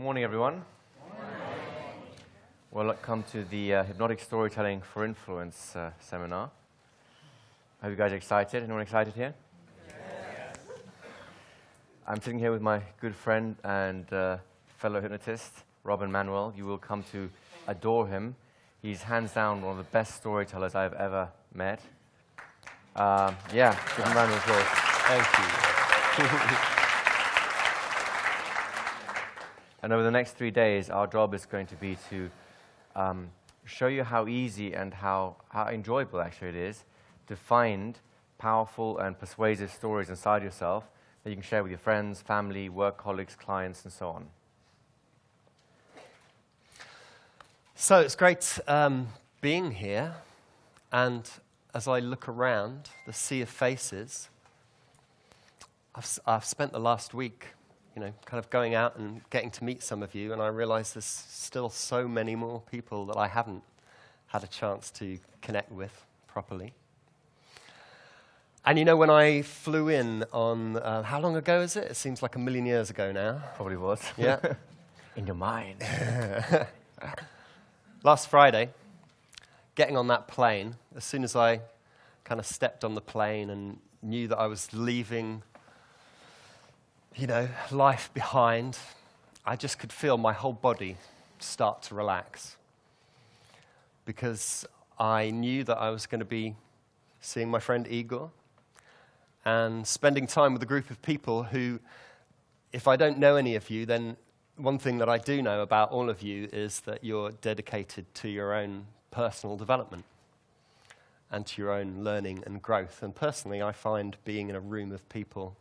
Morning, everyone. Welcome to the Hypnotic Storytelling for Influence seminar. I hope you guys are excited. Anyone excited here? Yes. I'm sitting here with my good friend and fellow hypnotist, Manuell. You will come to adore him. He's hands down one of the best storytellers I've ever met. Give him a round of applause. Thank you. And over the next 3 days, our job is going to be to show you how easy and how enjoyable actually it is to find powerful and persuasive stories inside yourself that you can share with your friends, family, work colleagues, clients, and so on. So it's great being here, and as I look around the sea of faces, I've spent the last week kind of going out and getting to meet some of you, and I realize there's still so many more people that I haven't had a chance to connect with properly. And when I flew in on, how long ago is it? It seems like a million years ago now. Probably was. Yeah. In your mind. Last Friday, getting on that plane, as soon as I kind of stepped on the plane and knew that I was leaving life behind, I just could feel my whole body start to relax. Because I knew that I was going to be seeing my friend Igor and spending time with a group of people who, if I don't know any of you, then one thing that I do know about all of you is that you're dedicated to your own personal development and to your own learning and growth. And personally, I find being in a room of people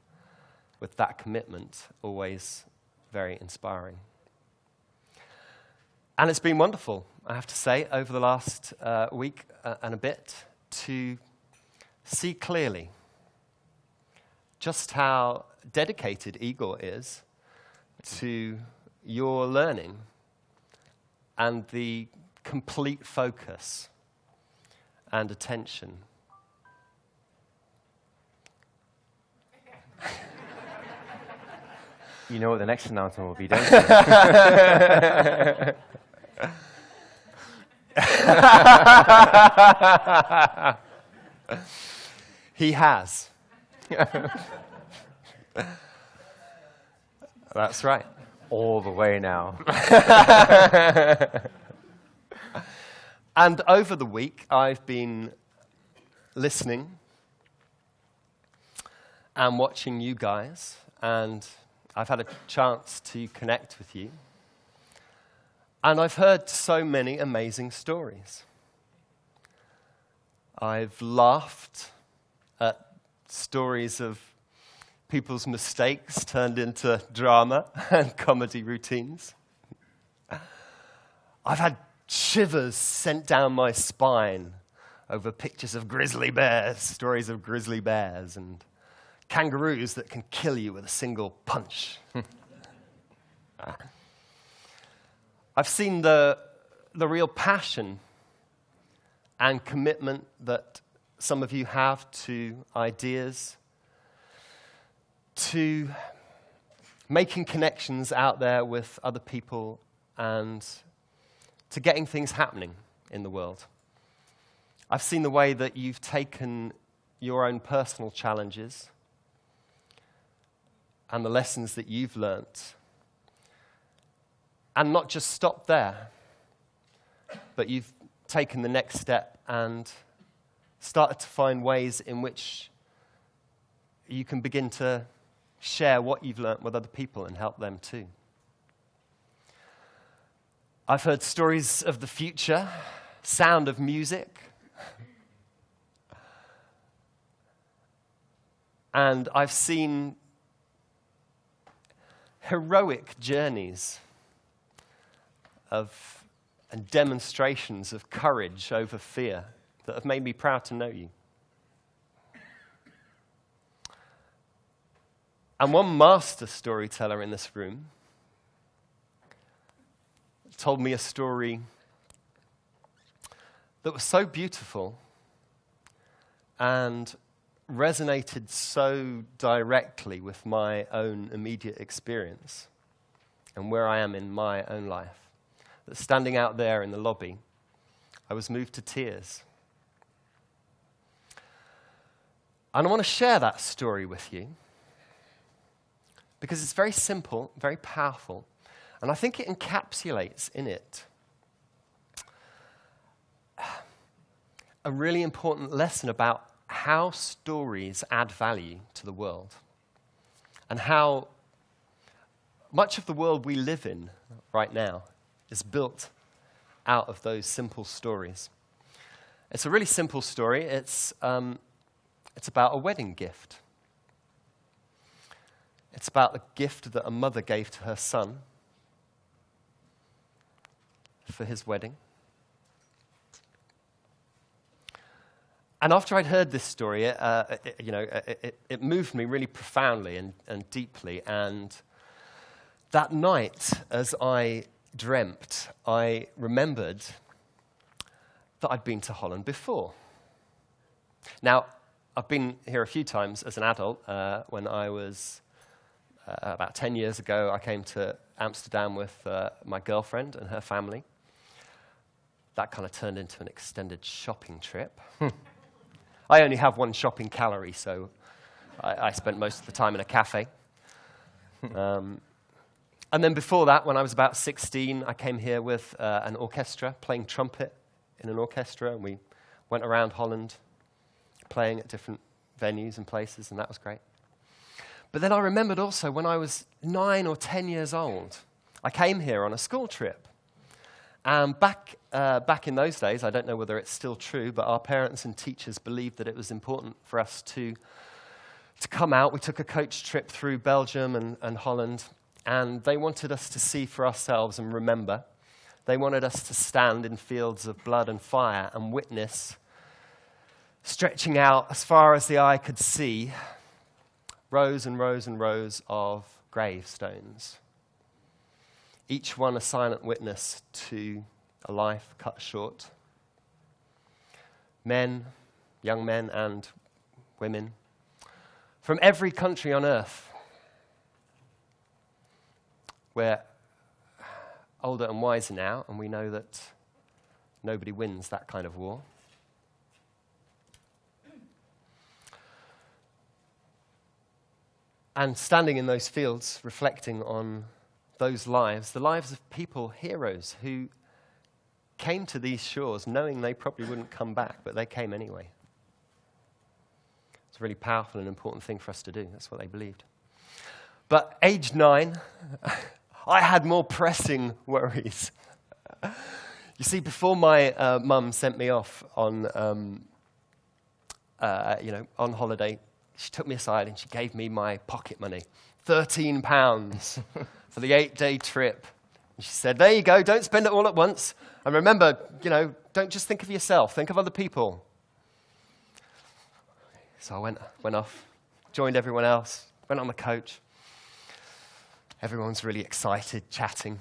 with that commitment always very inspiring. And it's been wonderful, I have to say, over the last week and a bit to see clearly just how dedicated Igor is to your learning and the complete focus and attention. You know what the next announcement will be, don't you? He has. That's right. All the way now. And over the week, I've been listening and watching you guys, and I've had a chance to connect with you. And I've heard so many amazing stories. I've laughed at stories of people's mistakes turned into drama and comedy routines. I've had shivers sent down my spine over pictures of grizzly bears, stories of grizzly bears, and kangaroos that can kill you with a single punch. I've seen the real passion and commitment that some of you have to ideas, to making connections out there with other people, and to getting things happening in the world. I've seen the way that you've taken your own personal challenges and the lessons that you've learnt, and not just stopped there, but you've taken the next step and started to find ways in which you can begin to share what you've learnt with other people and help them too. I've heard stories of the future, sound of music, and I've seen heroic journeys and demonstrations of courage over fear that have made me proud to know you. And one master storyteller in this room told me a story that was so beautiful and resonated so directly with my own immediate experience and where I am in my own life. That standing out there in the lobby, I was moved to tears. And I want to share that story with you because it's very simple, very powerful, and I think it encapsulates in it a really important lesson about how stories add value to the world and how much of the world we live in right now is built out of those simple stories. It's a really simple story. It's about a wedding gift. It's about the gift that a mother gave to her son for his wedding. And after I'd heard this story, it moved me really profoundly and deeply. And that night, as I dreamt, I remembered that I'd been to Holland before. Now, I've been here a few times as an adult. When I was about 10 years ago, I came to Amsterdam with my girlfriend and her family. That kind of turned into an extended shopping trip. I only have one shopping calorie, so I spent most of the time in a cafe. And then before that, when I was about 16, I came here with an orchestra, playing trumpet in an orchestra, and we went around Holland playing at different venues and places, and that was great. But then I remembered also when I was 9 or 10 years old, I came here on a school trip. And back in those days, I don't know whether it's still true, but our parents and teachers believed that it was important for us to come out. We took a coach trip through Belgium and Holland, and they wanted us to see for ourselves and remember. They wanted us to stand in fields of blood and fire and witness, stretching out as far as the eye could see, rows and rows and rows of gravestones. Each one a silent witness to a life cut short. Men, young men and women, from every country on earth. We're older and wiser now, and we know that nobody wins that kind of war. And standing in those fields, reflecting on those lives, the lives of people, heroes, who came to these shores knowing they probably wouldn't come back, but they came anyway. It's a really powerful and important thing for us to do. That's what they believed. But age 9, I had more pressing worries. You see, before my mum sent me off on holiday, she took me aside and she gave me my pocket money, £13 for the 8-day trip. And she said, there you go, don't spend it all at once. And remember, don't just think of yourself, think of other people. So I went off, joined everyone else, went on the coach. Everyone's really excited, chatting.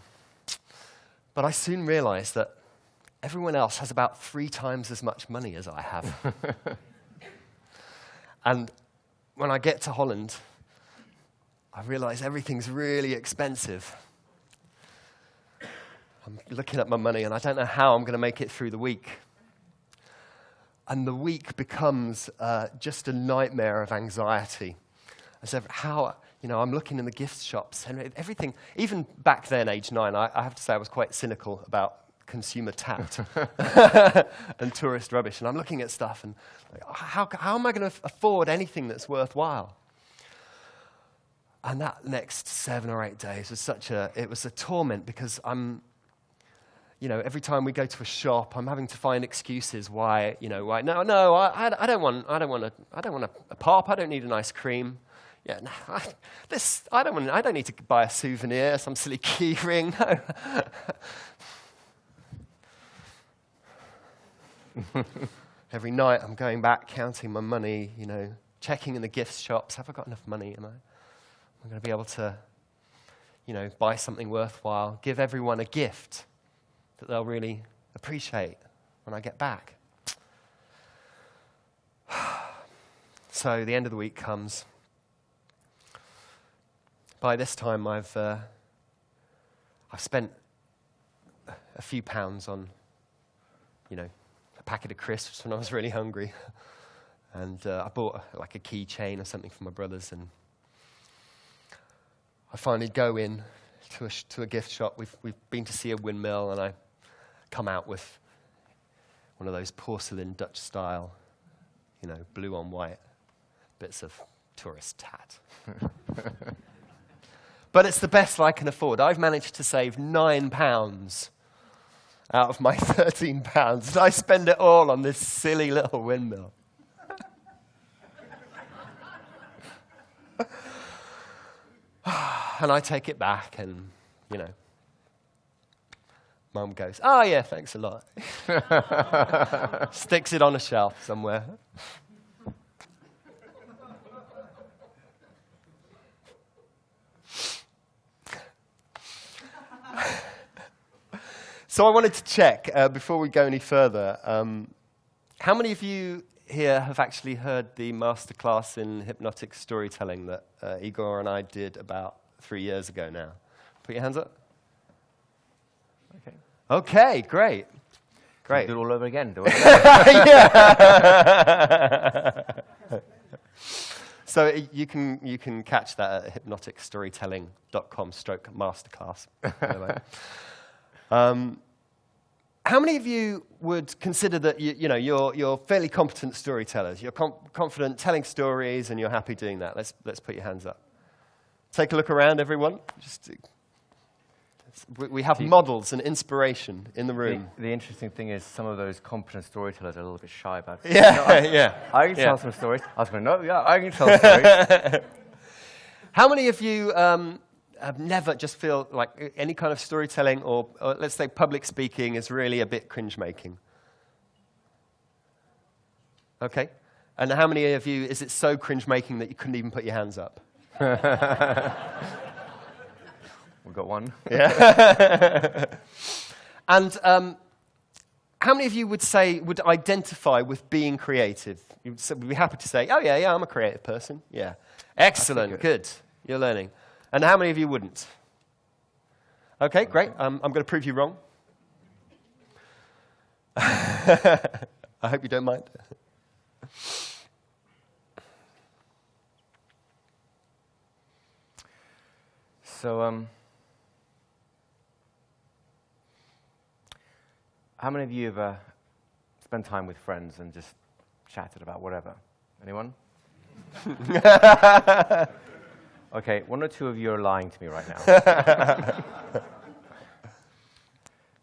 But I soon realized that everyone else has about 3 times as much money as I have. And when I get to Holland, I realize everything's really expensive. I'm looking at my money, and I don't know how I'm going to make it through the week. And the week becomes just a nightmare of anxiety. I'm looking in the gift shops, and everything, even back then, age 9, I have to say I was quite cynical about consumer tact and tourist rubbish. And I'm looking at stuff, and how am I going to afford anything that's worthwhile? And that next 7 or 8 days was it was a torment, because every time we go to a shop, I'm having to find excuses why. I don't want a pop. I don't need an ice cream. Yeah, no, I don't need to buy a souvenir, some silly key ring. No. Every night I'm going back, counting my money, checking in the gift shops. Have I got enough money? Am I going to be able to, buy something worthwhile, give everyone a gift that they'll really appreciate when I get back? So the end of the week comes. By this time, I've I've spent a few pounds on, you know, a packet of crisps when I was really hungry. And I bought like a keychain or something for my brothers. And I finally go in to a gift shop. We've been to see a windmill, and I come out with one of those porcelain Dutch style, you know, blue on white bits of tourist tat. But it's the best I can afford. I've managed to save £9 out of my £13, and I spend it all on this silly little windmill. And I take it back, and, you know, Mum goes, "Oh, yeah, thanks a lot." Sticks it on a shelf somewhere. So I wanted to check, before we go any further, how many of you here have actually heard the masterclass in hypnotic storytelling that Igor and I did about 3 years ago now? Put your hands up. Okay. Okay, great. Great. Do it all over again. Do So you can catch that at hypnoticstorytelling.com/masterclass. How many of you would consider that you're fairly competent storytellers? You're confident telling stories, and you're happy doing that. Let's put your hands up. Take a look around, everyone. We have models and inspiration in the room. The interesting thing is some of those competent storytellers are a little bit shy about it. Yeah, I can tell some stories. I was going, no, yeah, I can tell stories. How many of you have never just feel like any kind of storytelling or let's say public speaking is really a bit cringe-making? Okay. And how many of you, is it so cringe-making that you couldn't even put your hands up? We've got one. Yeah. And how many of you would identify with being creative? You'd be happy to say, "Oh, yeah, I'm a creative person." Yeah. Excellent. Good. You're learning. And how many of you wouldn't? Okay, great. I'm going to prove you wrong. I hope you don't mind. So, how many of you have spent time with friends and just chatted about whatever? Anyone? Okay, one or two of you are lying to me right now.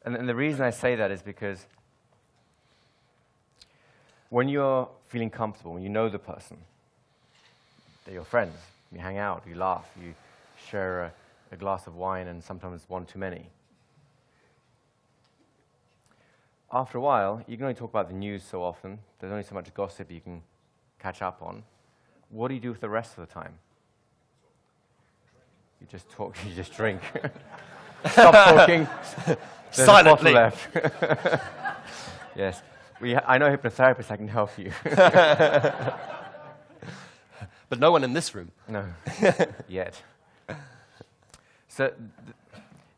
And the reason I say that is because when you're feeling comfortable, when you know the person, they're your friends, you hang out, you laugh, you share a glass of wine and sometimes one too many. After a while, you can only talk about the news so often. There's only so much gossip you can catch up on. What do you do with the rest of the time? You just talk, you just drink. Stop talking. There's Silently. a bottle left. Yes. I know hypnotherapists, I can help you. But no one in this room. No, yet. So, if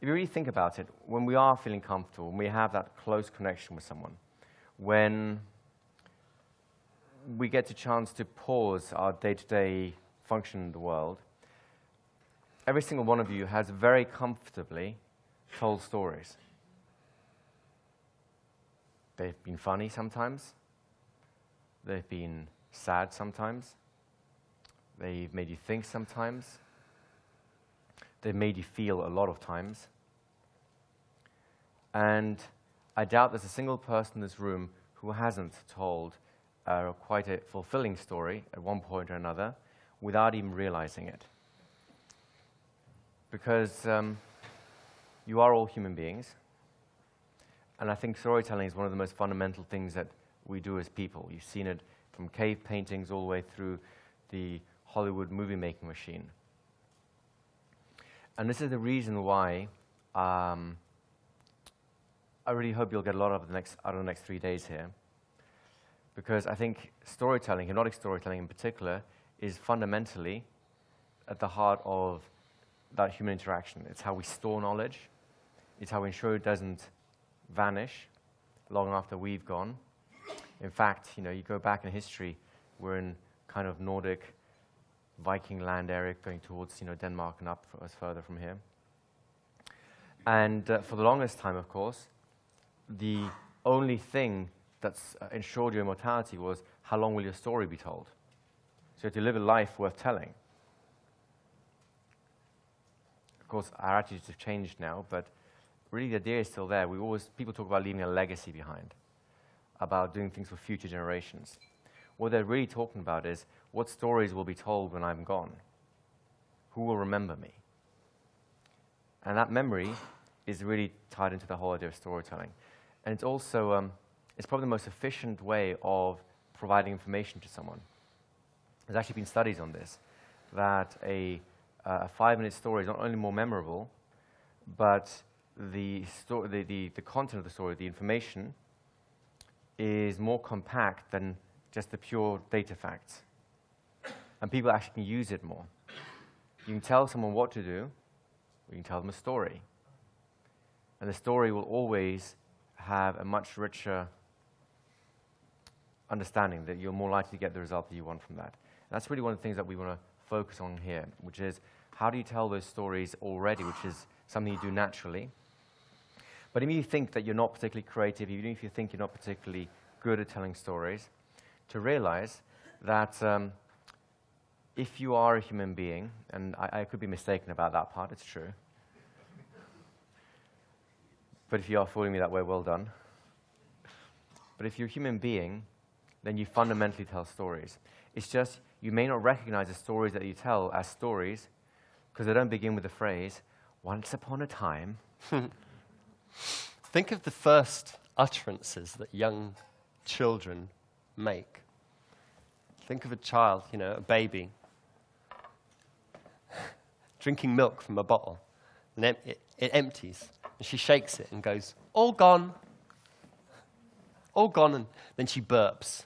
you really think about it, when we are feeling comfortable, when we have that close connection with someone, when we get the chance to pause our day-to-day function in the world, every single one of you has very comfortably told stories. They've been funny sometimes. They've been sad sometimes. They've made you think sometimes. They've made you feel a lot of times. And I doubt there's a single person in this room who hasn't told quite a fulfilling story at one point or another without even realizing it. Because you are all human beings. And I think storytelling is one of the most fundamental things that we do as people. You've seen it from cave paintings all the way through the Hollywood movie-making machine. And this is the reason why I really hope you'll get a lot out of the next 3 days here. Because I think storytelling, hypnotic storytelling in particular, is fundamentally at the heart of that human interaction. It's how we store knowledge. is how we ensure it doesn't vanish long after we've gone. In fact, you go back in history, we're in kind of Nordic Viking land area going towards Denmark and up as further from here. And for the longest time, of course, the only thing that's ensured your immortality was how long will your story be told. So to live a life worth telling. Of course, our attitudes have changed now, but really the idea is still there. People talk about leaving a legacy behind, about doing things for future generations. What they're really talking about is what stories will be told when I'm gone? Who will remember me? And that memory is really tied into the whole idea of storytelling. And it's also, it's probably the most efficient way of providing information to someone. There's actually been studies on this, that a 5-minute story is not only more memorable, but the content of the story, the information, is more compact than just the pure data facts. And people actually can use it more. You can tell someone what to do, or you can tell them a story. And the story will always have a much richer understanding, that you're more likely to get the result that you want from that. And that's really one of the things that we want to focus on here, which is how do you tell those stories already, which is something you do naturally. But if you think that you're not particularly creative, even if you think you're not particularly good at telling stories, to realize that if you are a human being, and I could be mistaken about that part, it's true. But if you are fooling me that way, well done. But if you're a human being, then you fundamentally tell stories. It's just you may not recognize the stories that you tell as stories because they don't begin with the phrase, once upon a time. Think of the first utterances that young children make. Think of a child, a baby, drinking milk from a bottle, and it empties, and she shakes it and goes, all gone, and then she burps.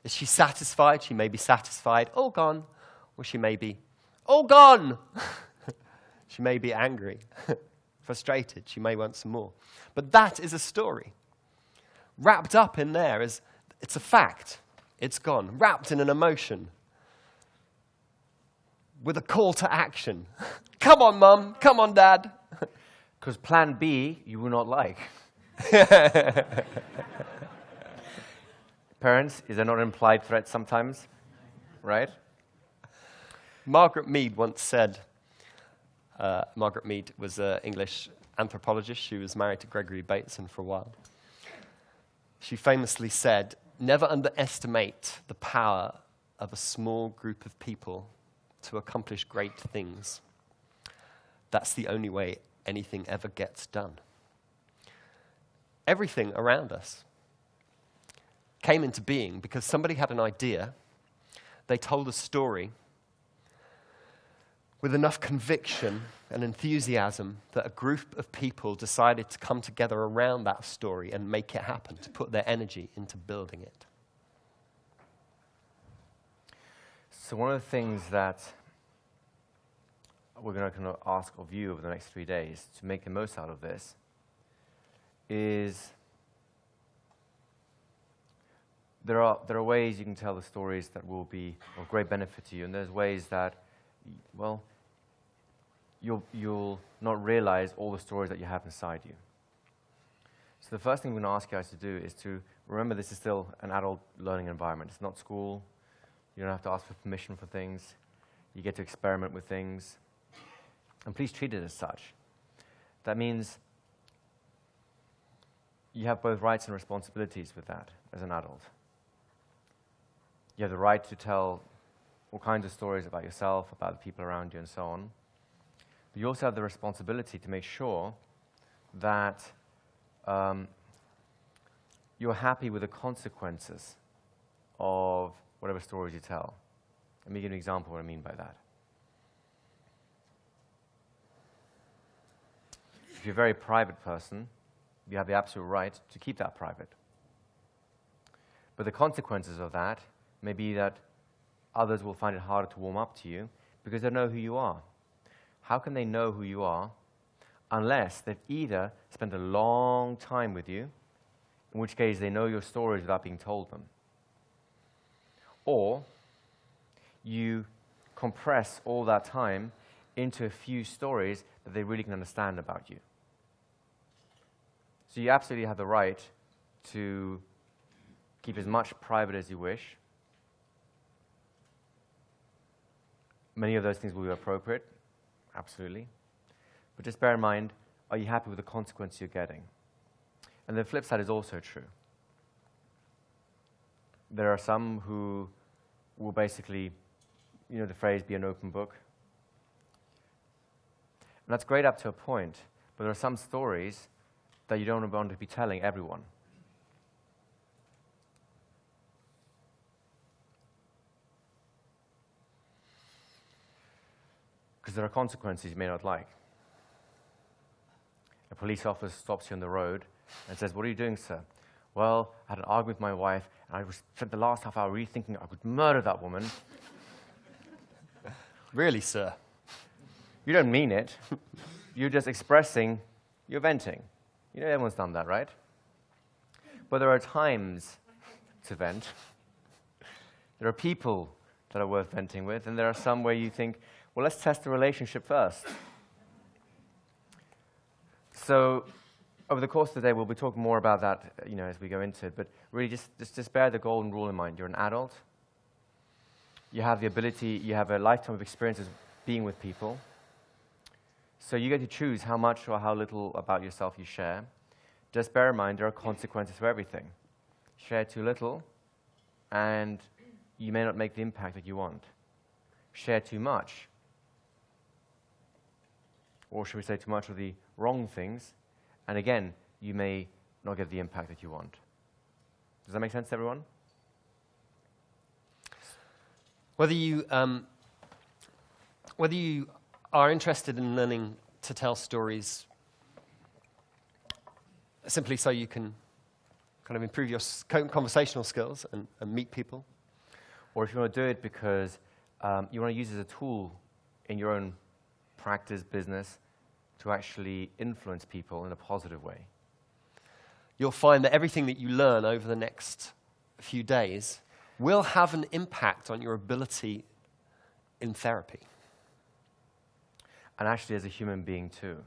Is she satisfied? She may be satisfied, all gone, or she may be, all gone. She may be angry, frustrated, she may want some more. But that is a story. Wrapped up in there is, it's a fact, it's gone. Wrapped in an emotion, with a call to action. Come on, Mum, come on, Dad. Because plan B, you will not like. Parents, is there not an implied threat sometimes? Right? Margaret Mead once said, Margaret Mead was an English anthropologist. She was married to Gregory Bateson for a while. She famously said, never underestimate the power of a small group of people to accomplish great things. That's the only way anything ever gets done. Everything around us came into being because somebody had an idea, they told a story with enough conviction and enthusiasm that a group of people decided to come together around that story and make it happen, to put their energy into building it. So one of the things that we're going to kind of ask of you over the next 3 days to make the most out of this is there are ways you can tell the stories that will be of great benefit to you, and there's ways that, well, you'll not realize all the stories that you have inside you. So the first thing we're going to ask you guys to do is to remember this is still an adult learning environment. It's not school. You don't have to ask for permission for things. You get to experiment with things. And please treat it as such. That means you have both rights and responsibilities with that as an adult. You have the right to tell all kinds of stories about yourself, about the people around you, and so on. But you also have the responsibility to make sure that you're happy with the consequences of whatever stories you tell. Let me give you an example of what I mean by that. If you're a very private person, you have the absolute right to keep that private. But the consequences of that may be that others will find it harder to warm up to you because they know who you are. How can they know who you are unless they've either spent a long time with you, in which case they know your stories without being told them, or you compress all that time into a few stories that they really can understand about you. So you absolutely have the right to keep as much private as you wish. Many of those things will be appropriate, absolutely. But just bear in mind, are you happy with the consequence you're getting? And the flip side is also true. There are some who will basically, you know the phrase, be an open book. And that's great up to a point, but there are some stories that you don't want to be telling everyone. Because there are consequences you may not like. A police officer stops you on the road and says, "What are you doing, sir?" "Well, I had an argument with my wife, and I spent the last half hour really thinking I could murder that woman." Really, sir? You don't mean it. You're just expressing, you're venting. You know, everyone's done that, right? But there are times to vent. There are people that are worth venting with, and there are some where you think, well, let's test the relationship first. So over the course of the day, we'll be talking more about that, you know, as we go into it. But really, just bear the golden rule in mind. You're an adult. You have the ability, you have a lifetime of experiences being with people. So you get to choose how much or how little about yourself you share. Just bear in mind, there are consequences for everything. Share too little, and you may not make the impact that you want. Share too much, or should we say too much of the wrong things, and again, you may not get the impact that you want. Does that make sense to everyone? Whether you are interested in learning to tell stories simply so you can kind of improve your conversational skills and meet people, or if you want to do it because you want to use it as a tool in your own practice, business, to actually influence people in a positive way, you'll find that everything that you learn over the next few days will have an impact on your ability in therapy. And actually as a human being too.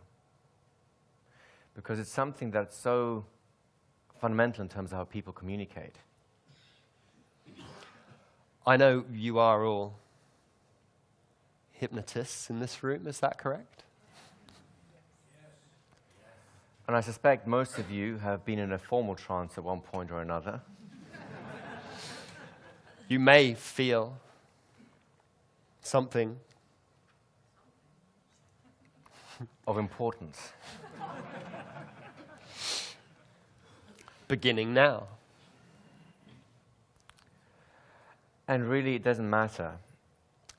Because it's something that's so fundamental in terms of how people communicate. I know you are all hypnotists in this room, is that correct? And I suspect most of you have been in a formal trance at one point or another. You may feel something of importance. Beginning now. And really, it doesn't matter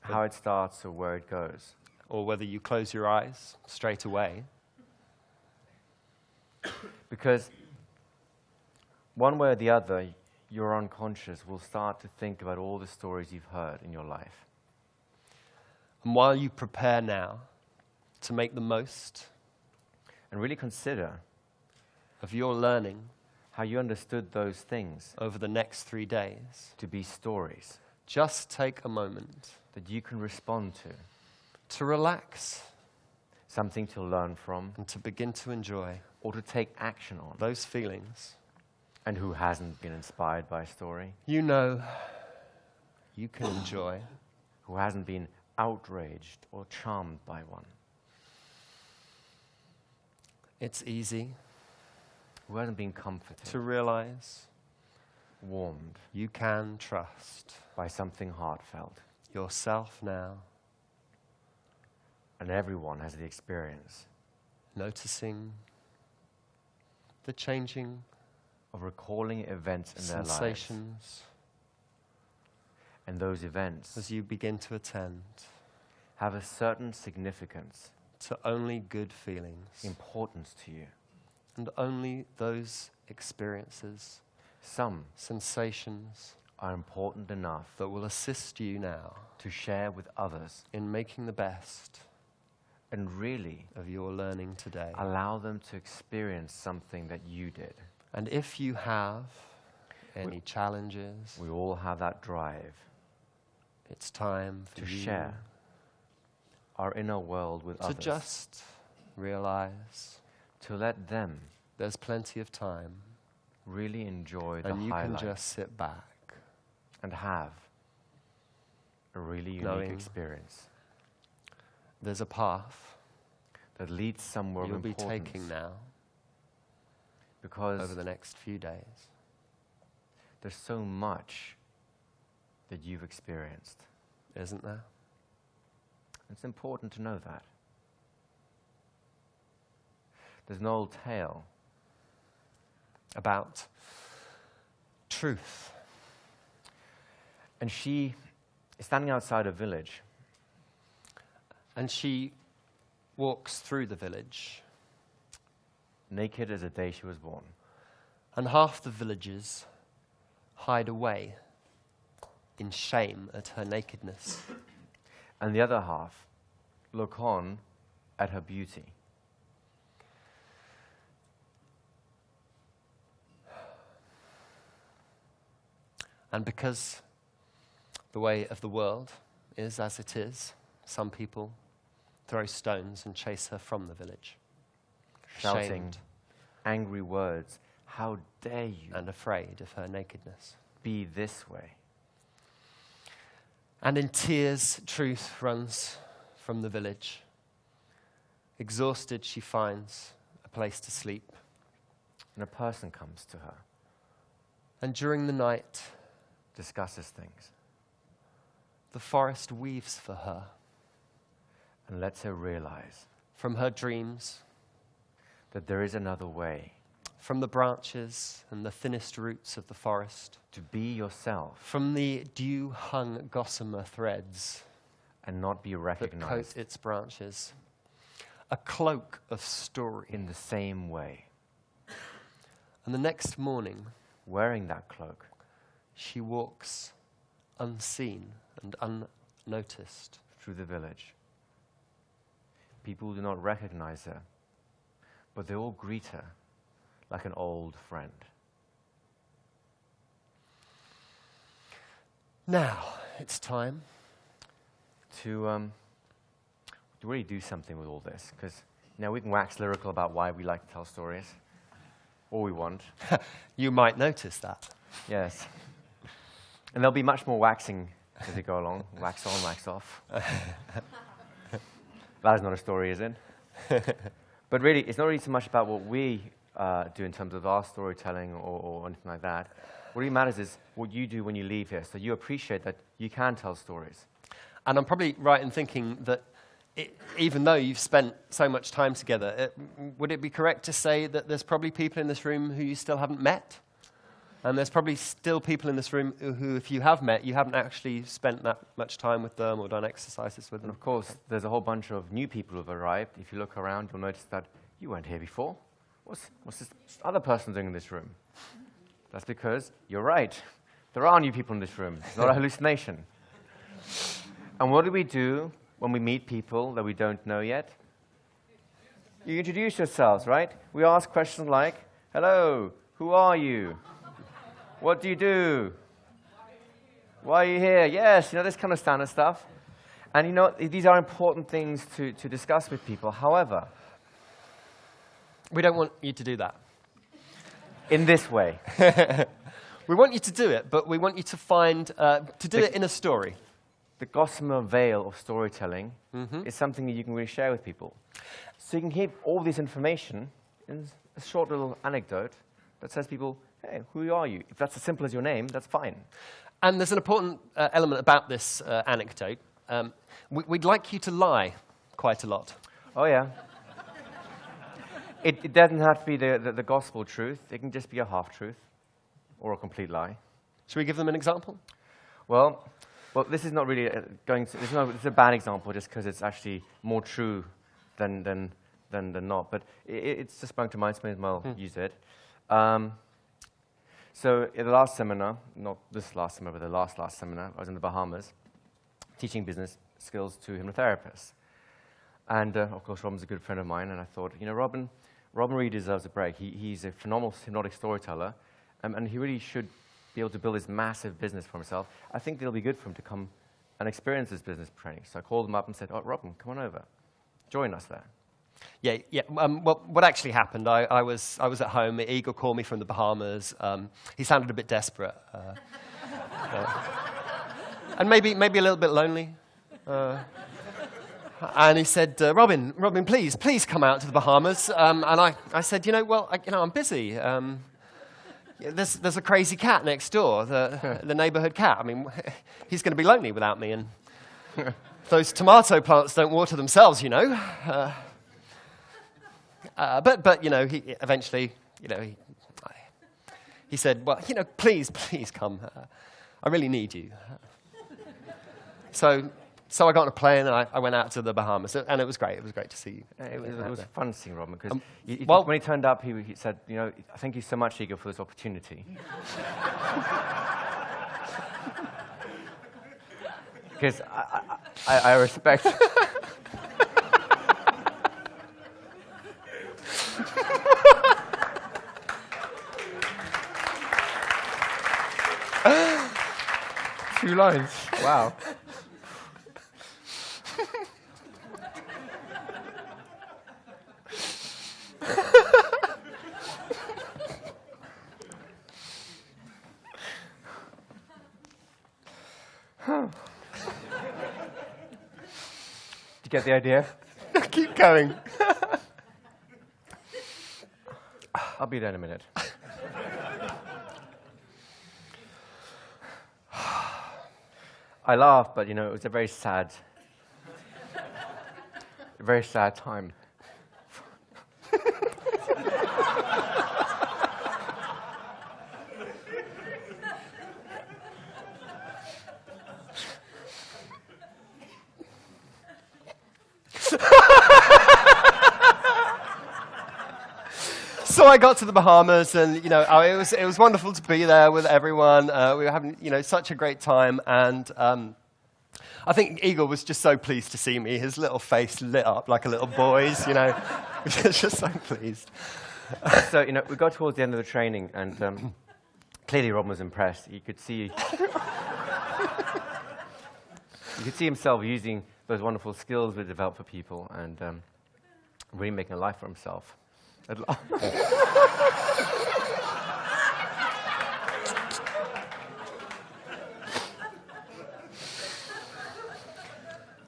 how it starts or where it goes. Or whether you close your eyes straight away. Because one way or the other, your unconscious will start to think about all the stories you've heard in your life. And while you prepare now to make the most and really consider of your learning how you understood those things over the next 3 days, to be stories just take a moment that you can respond to relax, something to learn from, and to begin to enjoy or to take action on. those feelings. And who hasn't been inspired by a story? You know you can enjoy. Who hasn't been outraged or charmed by one? It's easy Who hasn't been comforted, to realize warmed you can trust by something heartfelt? yourself now, And everyone has the experience noticing the changing of recalling events in their lives. sensations And those events as you begin to attend have a certain significance, to only good feelings importance to you. and only those experiences, Some sensations are important enough that will assist you now to share with others in making the best And really of your learning today. allow them to experience something that you did. And if you have any challenges, We all have that drive it's time for to you share our inner world with to others. just realize To let them there's plenty of time really enjoy the and you highlight can just sit back and have a really unique knowing experience there's a path that leads somewhere you'll of be importance. taking now Because over the next few days. there's so much that you've experienced. Isn't there? It's important to know that. There's an old tale About truth. and she is standing outside a village. And she walks through the village, Naked as the day she was born. and half the villagers hide away in shame at her nakedness. And the other half look on at her beauty. And because the way of the world is as it is, some people throw stones and chase her from the village, Shouting shamed angry words. How dare you and afraid of her nakedness. be this way? And in tears, truth runs from the village. Exhausted, she finds a place to sleep. And a person comes to her, And during the night, discusses things, the forest weaves for her and lets her realize from her dreams, that there is another way from the branches and the thinnest roots of the forest, to be yourself from the dew-hung gossamer threads and not be that recognized coat its branches, a cloak of story. in the same way. And the next morning, Wearing that cloak, she walks unseen and unnoticed. through the village. People do not recognize her, but they all greet her like an old friend. Now, it's time. To really do something with all this, because now we can wax lyrical about why we like to tell stories, all we want. You might notice that. Yes. And there'll be much more waxing as we go along. Wax on, wax off. That is not a story, is it? But really, it's not really so much about what we do in terms of our storytelling or anything like that. What really matters is what you do when you leave here, so you appreciate that you can tell stories. And I'm probably right in thinking that even though you've spent so much time together, would it be correct to say that there's probably people in this room who you still haven't met? And there's probably still people in this room who, if you have met, you haven't actually spent that much time with them or done exercises with And them. of course, there's a whole bunch of new people who've arrived. If you look around, you'll notice that you weren't here before. What's this other person doing in this room? That's because you're right. There are new people in this room. It's not a hallucination. And what do we do when we meet people that we don't know yet? You introduce yourselves, right? We ask questions like, hello, who are you? What do you do? Why are you here? Yes, this kind of standard stuff. And these are important things to discuss with people. However, We don't want you to do that. in this way, We want you to do it, but we want you to do it in a story. the gossamer veil of storytelling is something that you can really share with people. So you can give all this information in a short little anecdote that says to people, hey, who are you? If that's as simple as your name, that's fine. And there's an important element about this anecdote. We'd like you to lie quite a lot. Oh, yeah. It doesn't have to be the gospel truth. It can just be a half-truth or a complete lie. Should we give them an example? Well, this is not really it's a bad example just because it's actually more true than not. But it's just sprung to mind, so I may as well use it. So in the last seminar, not this last seminar, but the last seminar, I was in the Bahamas teaching business skills to hypnotherapists. And of course, Robin's a good friend of mine, and I thought, Robin really deserves a break. He's a phenomenal hypnotic storyteller, and he really should be able to build this massive business for himself. I think it'll be good for him to come and experience this business training. So I called him up and said, "Oh, Robin, come on over. Join us there." Yeah. Well, what actually happened, I was at home. Igor called me from the Bahamas. He sounded a bit desperate. And maybe a little bit lonely. And he said, Robin, please come out to the Bahamas. And I said, I'm busy. There's a crazy cat next door, the neighborhood cat. I mean, he's going to be lonely without me. And those tomato plants don't water themselves, But he eventually, he said, well, please come. I really need you. So I got on a plane and I went out to the Bahamas, and it was great. It was great to see you. It was fun seeing Robin, because when he turned up, he said, thank you so much, Igor, for this opportunity. Because I respect... Two lines. Wow. Did you get the idea? Keep going. I'll be there in a minute. I laugh, but it was a very sad time. So I got to the Bahamas, and it was wonderful to be there with everyone. We were having such a great time, and I think Igor was just so pleased to see me. His little face lit up like a little boy's. He was just so pleased. So we got towards the end of the training, and clearly Robin was impressed. You could see himself using those wonderful skills we developed for people, and really making a life for himself.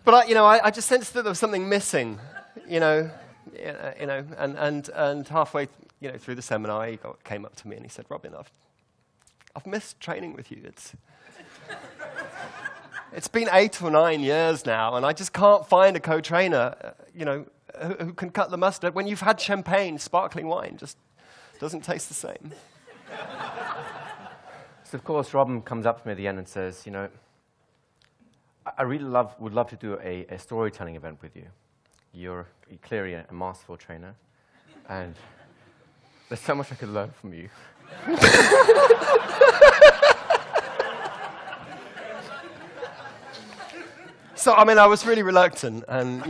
But I just sensed that there was something missing, and halfway through the seminar, he came up to me and he said, "Robin, I've missed training with you. It's been 8 or 9 years now, and I just can't find a co-trainer, who can cut the mustard. When you've had champagne, sparkling wine just doesn't taste the same." So of course, Robin comes up to me at the end and says, I really would love to do a storytelling event with you. You're clearly a masterful trainer, and there's so much I could learn from you. So, I was really reluctant, and,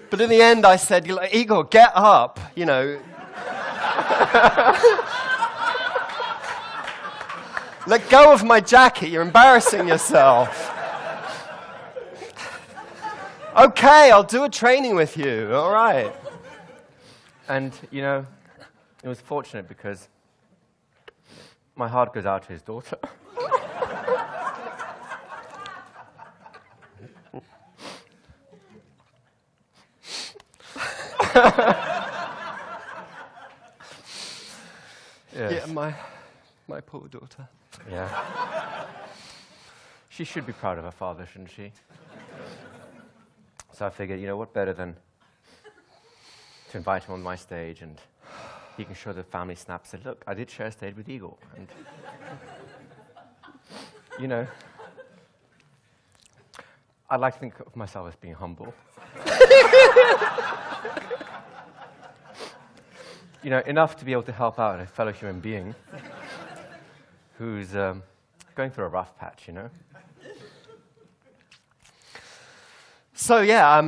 but in the end, I said, "Igor, get up, Let go of my jacket, you're embarrassing yourself." "Okay, I'll do a training with you, all right." And, it was fortunate because my heart goes out to his daughter. Yes. Yeah, my poor daughter. Yeah. She should be proud of her father, shouldn't she? So I figured, what better than to invite him on my stage, and he can show the family snap, say, "Look, I did share a stage with Igor." And, I'd like to think of myself as being humble. Enough to be able to help out a fellow human being who's going through a rough patch, So yeah,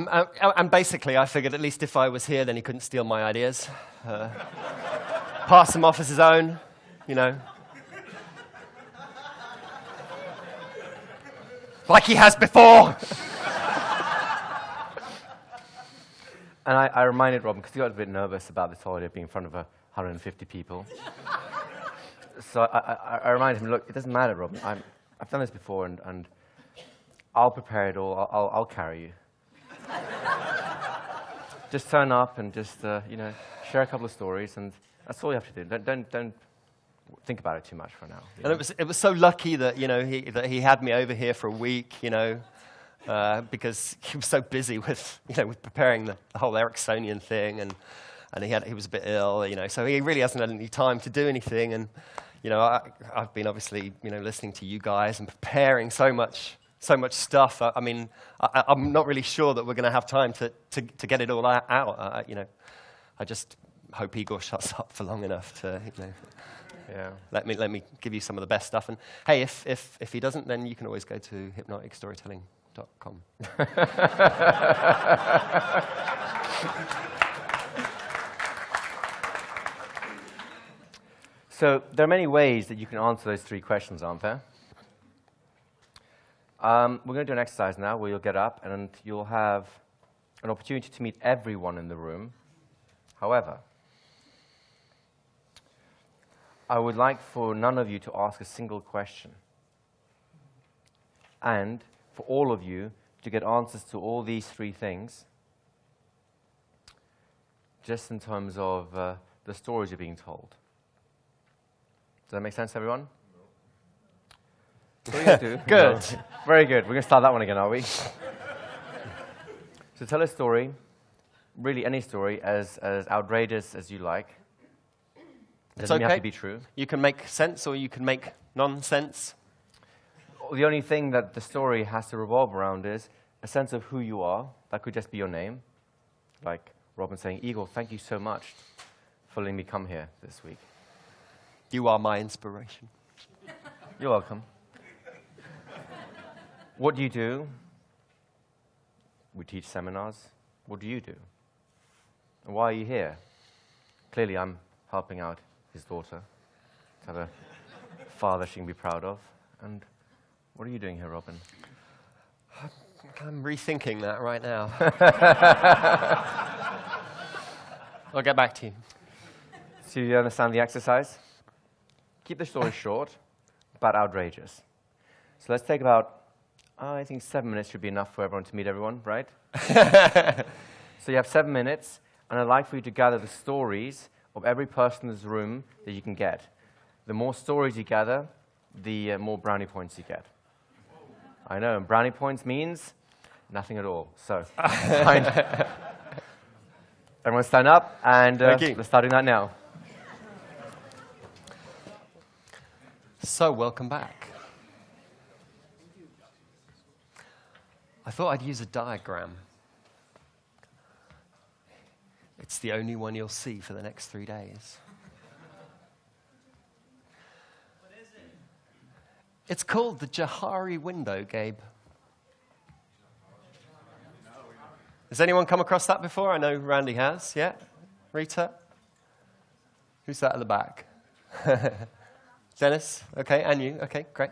and basically I figured at least if I was here, then he couldn't steal my ideas. Pass them off as his own, you know. Like he has before. And I reminded Robin, because he got a bit nervous about this holiday being in front of 150 people. So I reminded him, look, it doesn't matter, Robin. I've done this before, and I'll prepare it all. I'll carry you. Just turn up and just, share a couple of stories, and that's all you have to do. Don't think about it too much for now. And it was so lucky that he had me over here for a week, because he was so busy with preparing the whole Ericksonian thing, and he was a bit ill, so he really hasn't had any time to do anything. And I've been obviously listening to you guys and preparing so much stuff. I'm not really sure that we're going to have time to get it all out. I just hope Igor shuts up for long enough to Yeah. Let me give you some of the best stuff. And hey, if he doesn't, then you can always go to hypnoticstorytelling.com. So there are many ways that you can answer those three questions, aren't there? We're going to do an exercise now where you'll get up and you'll have an opportunity to meet everyone in the room. However, I would like for none of you to ask a single question, and for all of you to get answers to all these three things, just in terms of the stories you're being told. Does that make sense, everyone? No. What are you going to do? Good. No. Very good. We're going to start that one again, are we? So tell a story, really any story, as outrageous as you like. It doesn't have to be true. You can make sense or you can make nonsense. The only thing that the story has to revolve around is a sense of who you are. That could just be your name. Like Robin saying, Igor, thank you so much for letting me come here this week. You are my inspiration. You're welcome. What do you do? We teach seminars. What do you do? And why are you here? Clearly, I'm helping out his daughter to have a father she can be proud of. And what are you doing here, Robin? I'm rethinking that right now. I'll get back to you. So you understand the exercise? Keep the story short, but outrageous. So let's take about, I think 7 minutes should be enough for everyone to meet everyone, right? So you have 7 minutes, and I'd like for you to gather the stories of every person in this room that you can get. The more stories you gather, the more brownie points you get. I know, and brownie points means nothing at all. So, fine. Everyone stand up, and let's start doing that now. So, welcome back. I thought I'd use a diagram. It's the only one you'll see for the next 3 days. What is it? It's called the Johari Window, Gabe. Has anyone come across that before? I know Randy has. Yeah? Rita? Who's that at the back? Dennis? Okay, and you? Okay, great.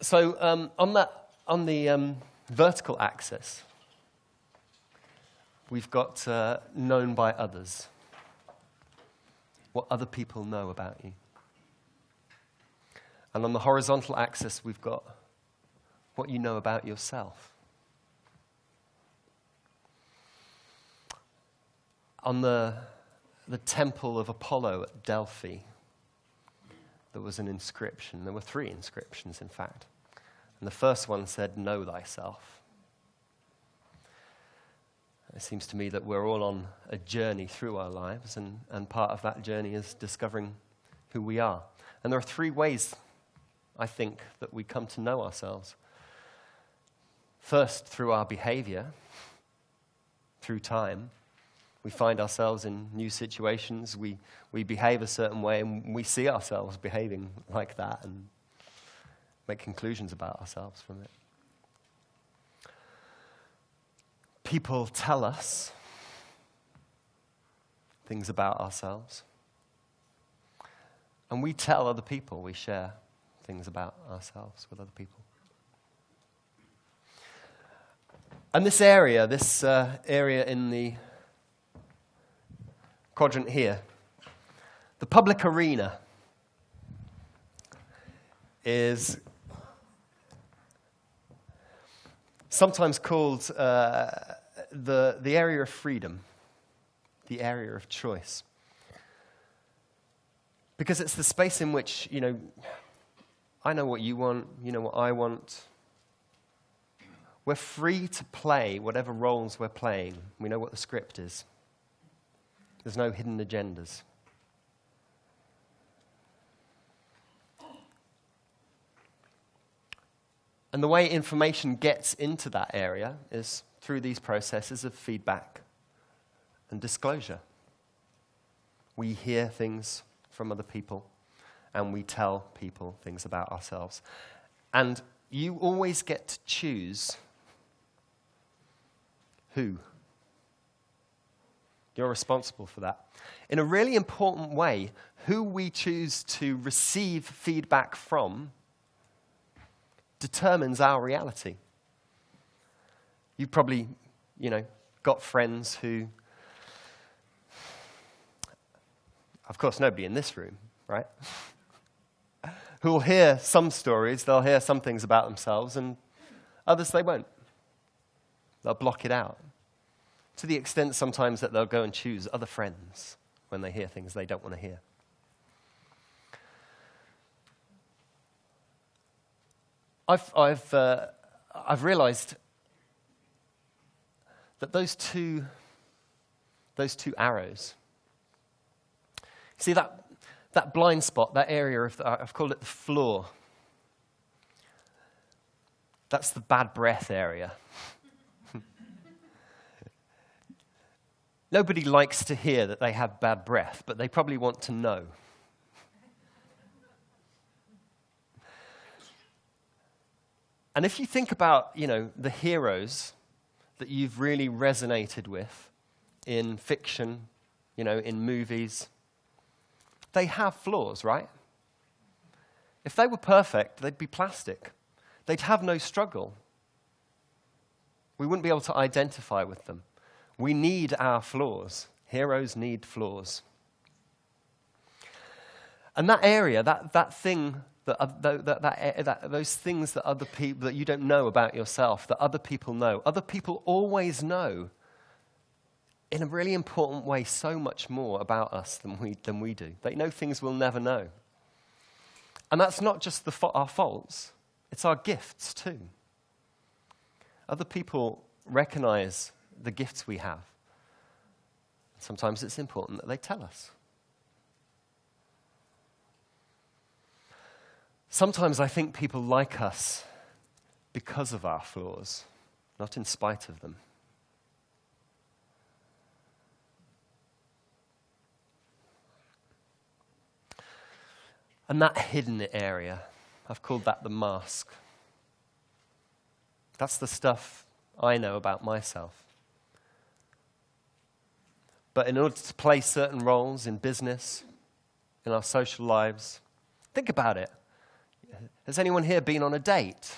So on the vertical axis, we've got known by others, what other people know about you. And on the horizontal axis, we've got what you know about yourself. On the temple of Apollo at Delphi, there was an inscription. There were 3 inscriptions, in fact. And the first one said, "Know thyself." It seems to me that we're all on a journey through our lives, and part of that journey is discovering who we are. And there are 3 ways, I think, that we come to know ourselves. First, through our behavior, through time. We find ourselves in new situations, we behave a certain way, and we see ourselves behaving like that. make conclusions about ourselves from it. People tell us things about ourselves. And we tell other people, we share things about ourselves with other people. And this area in the quadrant here, the public arena, is sometimes called the area of freedom, the area of choice. Because it's the space in which, I know what you want, you know what I want. We're free to play whatever roles we're playing. We know what the script is. There's no hidden agendas. And the way information gets into that area is through these processes of feedback and disclosure. We hear things from other people, and we tell people things about ourselves. And you always get to choose who. You're responsible for that. In a really important way, who we choose to receive feedback from determines our reality. You've probably, got friends who, of course, nobody in this room, right? Who will hear some stories, they'll hear some things about themselves, and others they won't. They'll block it out. To the extent sometimes that they'll go and choose other friends when they hear things they don't want to hear. I've realized that those two arrows, see that blind spot, that area of I've called it the floor. That's the bad breath area. Nobody likes to hear that they have bad breath, but they probably want to know. And if you think about, the heroes that you've really resonated with in fiction, in movies, they have flaws, right? If they were perfect, they'd be plastic. They'd have no struggle. We wouldn't be able to identify with them. We need our flaws. Heroes need flaws. And that area, that thing, those things that other people, that you don't know about yourself, that other people know, other people always know in a really important way so much more about us than we do. They know things we'll never know. And that's not just our faults, it's our gifts too. Other people recognize the gifts we have. Sometimes it's important that they tell us. Sometimes I think people like us because of our flaws, not in spite of them. And that hidden area, I've called that the mask. That's the stuff I know about myself. But in order to play certain roles in business, in our social lives, think about it. Has anyone here been on a date?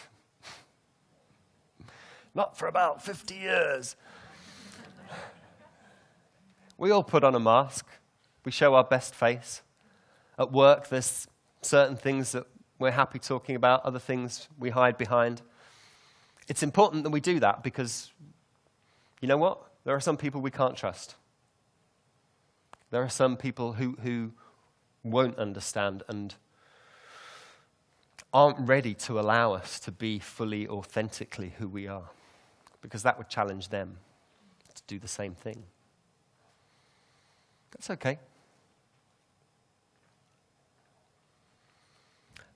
Not for about 50 years. We all put on a mask. We show our best face. At work, there's certain things that we're happy talking about, other things we hide behind. It's important that we do that because, you know what? There are some people we can't trust. There are some people who won't understand and aren't ready to allow us to be fully, authentically who we are, because that would challenge them to do the same thing. That's okay.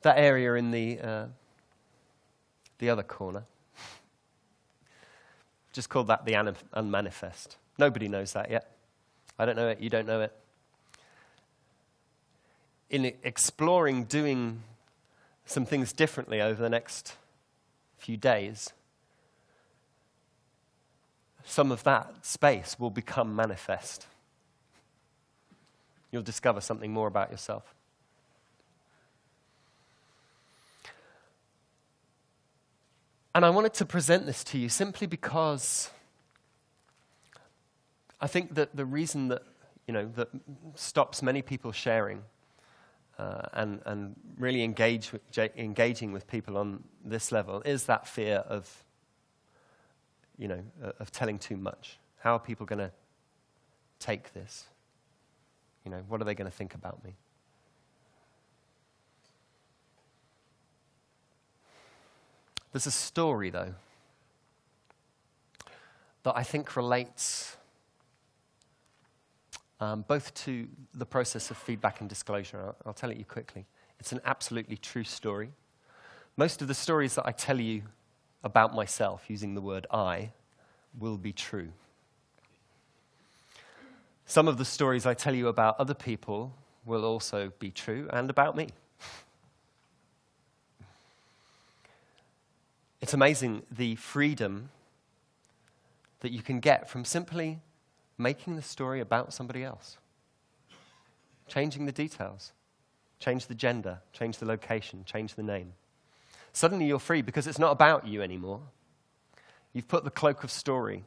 That area in the other corner, just called that the unmanifest. Nobody knows that yet. I don't know it, you don't know it. In exploring doing some things differently over the next few days, some of that space will become manifest. You'll discover something more about yourself. And I wanted to present this to you simply because I think that the reason that, that stops many people sharing and really engaging with people on this level is that fear of, of telling too much. How are people going to take this? What are they going to think about me? There's a story, though, that I think relates both to the process of feedback and disclosure. I'll tell it you quickly. It's an absolutely true story. Most of the stories that I tell you about myself, using the word I, will be true. Some of the stories I tell you about other people will also be true, and about me. It's amazing the freedom that you can get from simply making the story about somebody else. Changing the details. Change the gender. Change the location. Change the name. Suddenly you're free because it's not about you anymore. You've put the cloak of story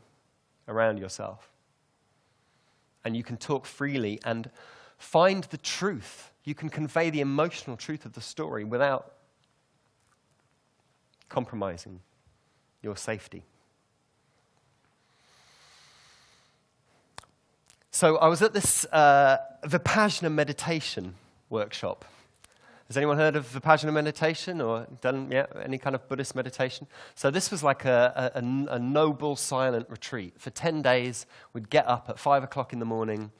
around yourself. And you can talk freely and find the truth. You can convey the emotional truth of the story without compromising your safety. So I was at this Vipassana meditation workshop. Has anyone heard of Vipassana meditation or done any kind of Buddhist meditation? So this was like a noble silent retreat. For 10 days, we'd get up at 5 o'clock in the morning,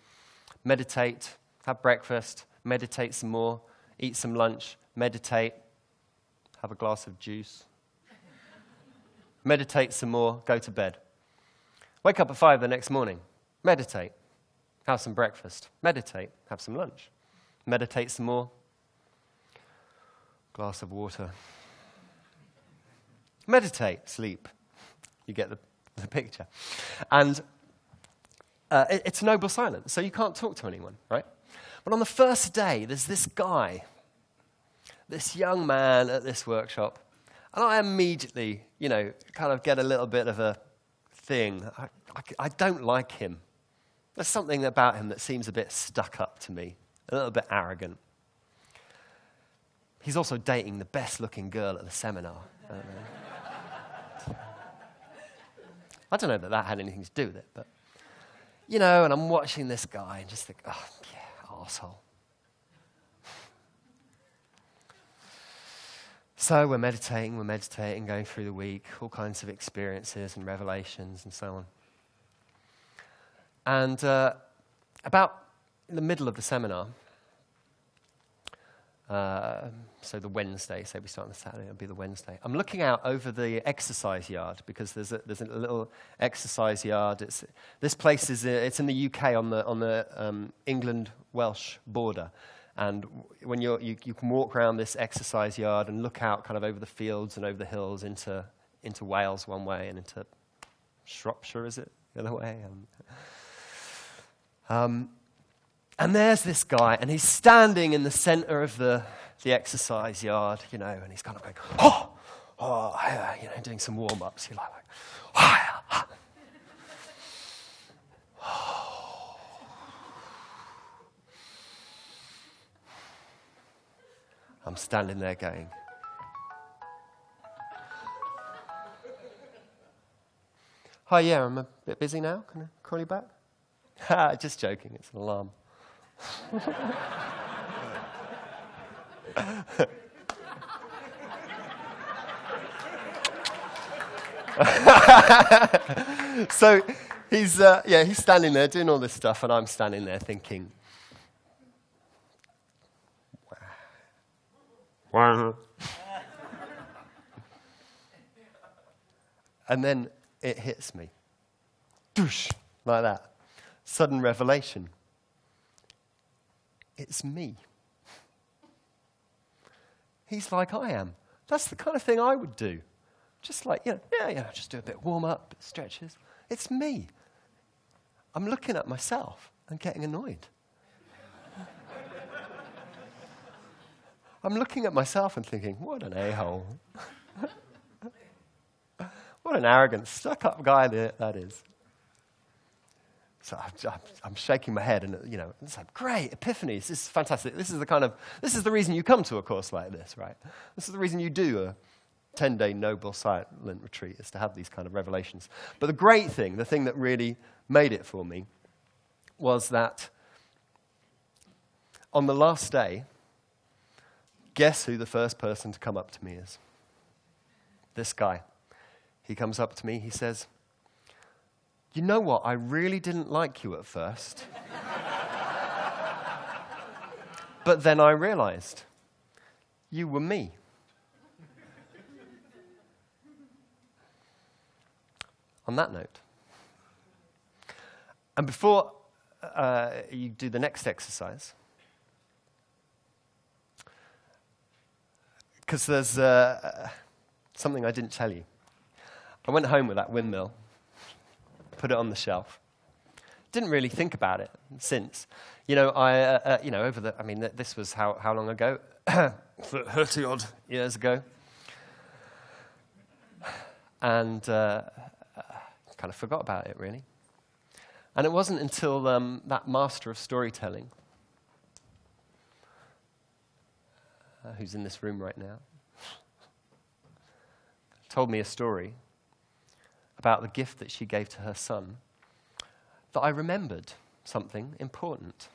meditate, have breakfast, meditate some more, eat some lunch, meditate, have a glass of juice, meditate some more, go to bed. Wake up at 5 the next morning, meditate, have some breakfast, meditate, have some lunch, meditate some more, glass of water, meditate, sleep. You get the picture. And it's noble silence, so you can't talk to anyone, right? But on the first day, there's this guy, this young man at this workshop, and I immediately, kind of get a little bit of a thing. I don't like him. There's something about him that seems a bit stuck up to me, a little bit arrogant. He's also dating the best-looking girl at the seminar. I don't know that had anything to do with it, but, and I'm watching this guy and just think, oh, yeah, arsehole. So we're meditating, going through the week, all kinds of experiences and revelations and so on. And about in the middle of the seminar, so the Wednesday, say we start on the Saturday, it'll be the Wednesday. I'm looking out over the exercise yard because there's a little exercise yard. This place it's in the UK on the England-Welsh border, and when you can walk around this exercise yard and look out kind of over the fields and over the hills into Wales one way and into Shropshire, is it the other way? And there's this guy, and he's standing in the center of the exercise yard, and he's kind of going, doing some warm-ups. You're like, I'm standing there going, hi, yeah, I'm a bit busy now. Can I call you back? Just joking, it's an alarm. So he's standing there doing all this stuff, and I'm standing there thinking, and then it hits me, doosh, like that. Sudden revelation. It's me. He's like I am. That's the kind of thing I would do. Just like, just do a bit of warm-up, stretches. It's me. I'm looking at myself and getting annoyed. I'm looking at myself and thinking, what an a-hole. What an arrogant, stuck-up guy that is. So I'm shaking my head, and it's like, great, epiphanies. This is fantastic. This is the reason you come to a course like this, right? This is the reason you do a 10-day noble silent retreat, is to have these kind of revelations. But the great thing, the thing that really made it for me, was that on the last day, guess who the first person to come up to me is? This guy. He comes up to me, he says, you know what, I really didn't like you at first. But then I realized, you were me. On that note, and before you do the next exercise, because there's something I didn't tell you. I went home with that windmill, put it on the shelf. Didn't really think about it since. This was how long ago? 30-odd years ago. And kind of forgot about it, really. And it wasn't until that master of storytelling, who's in this room right now, told me a story about the gift that she gave to her son, that I remembered something important.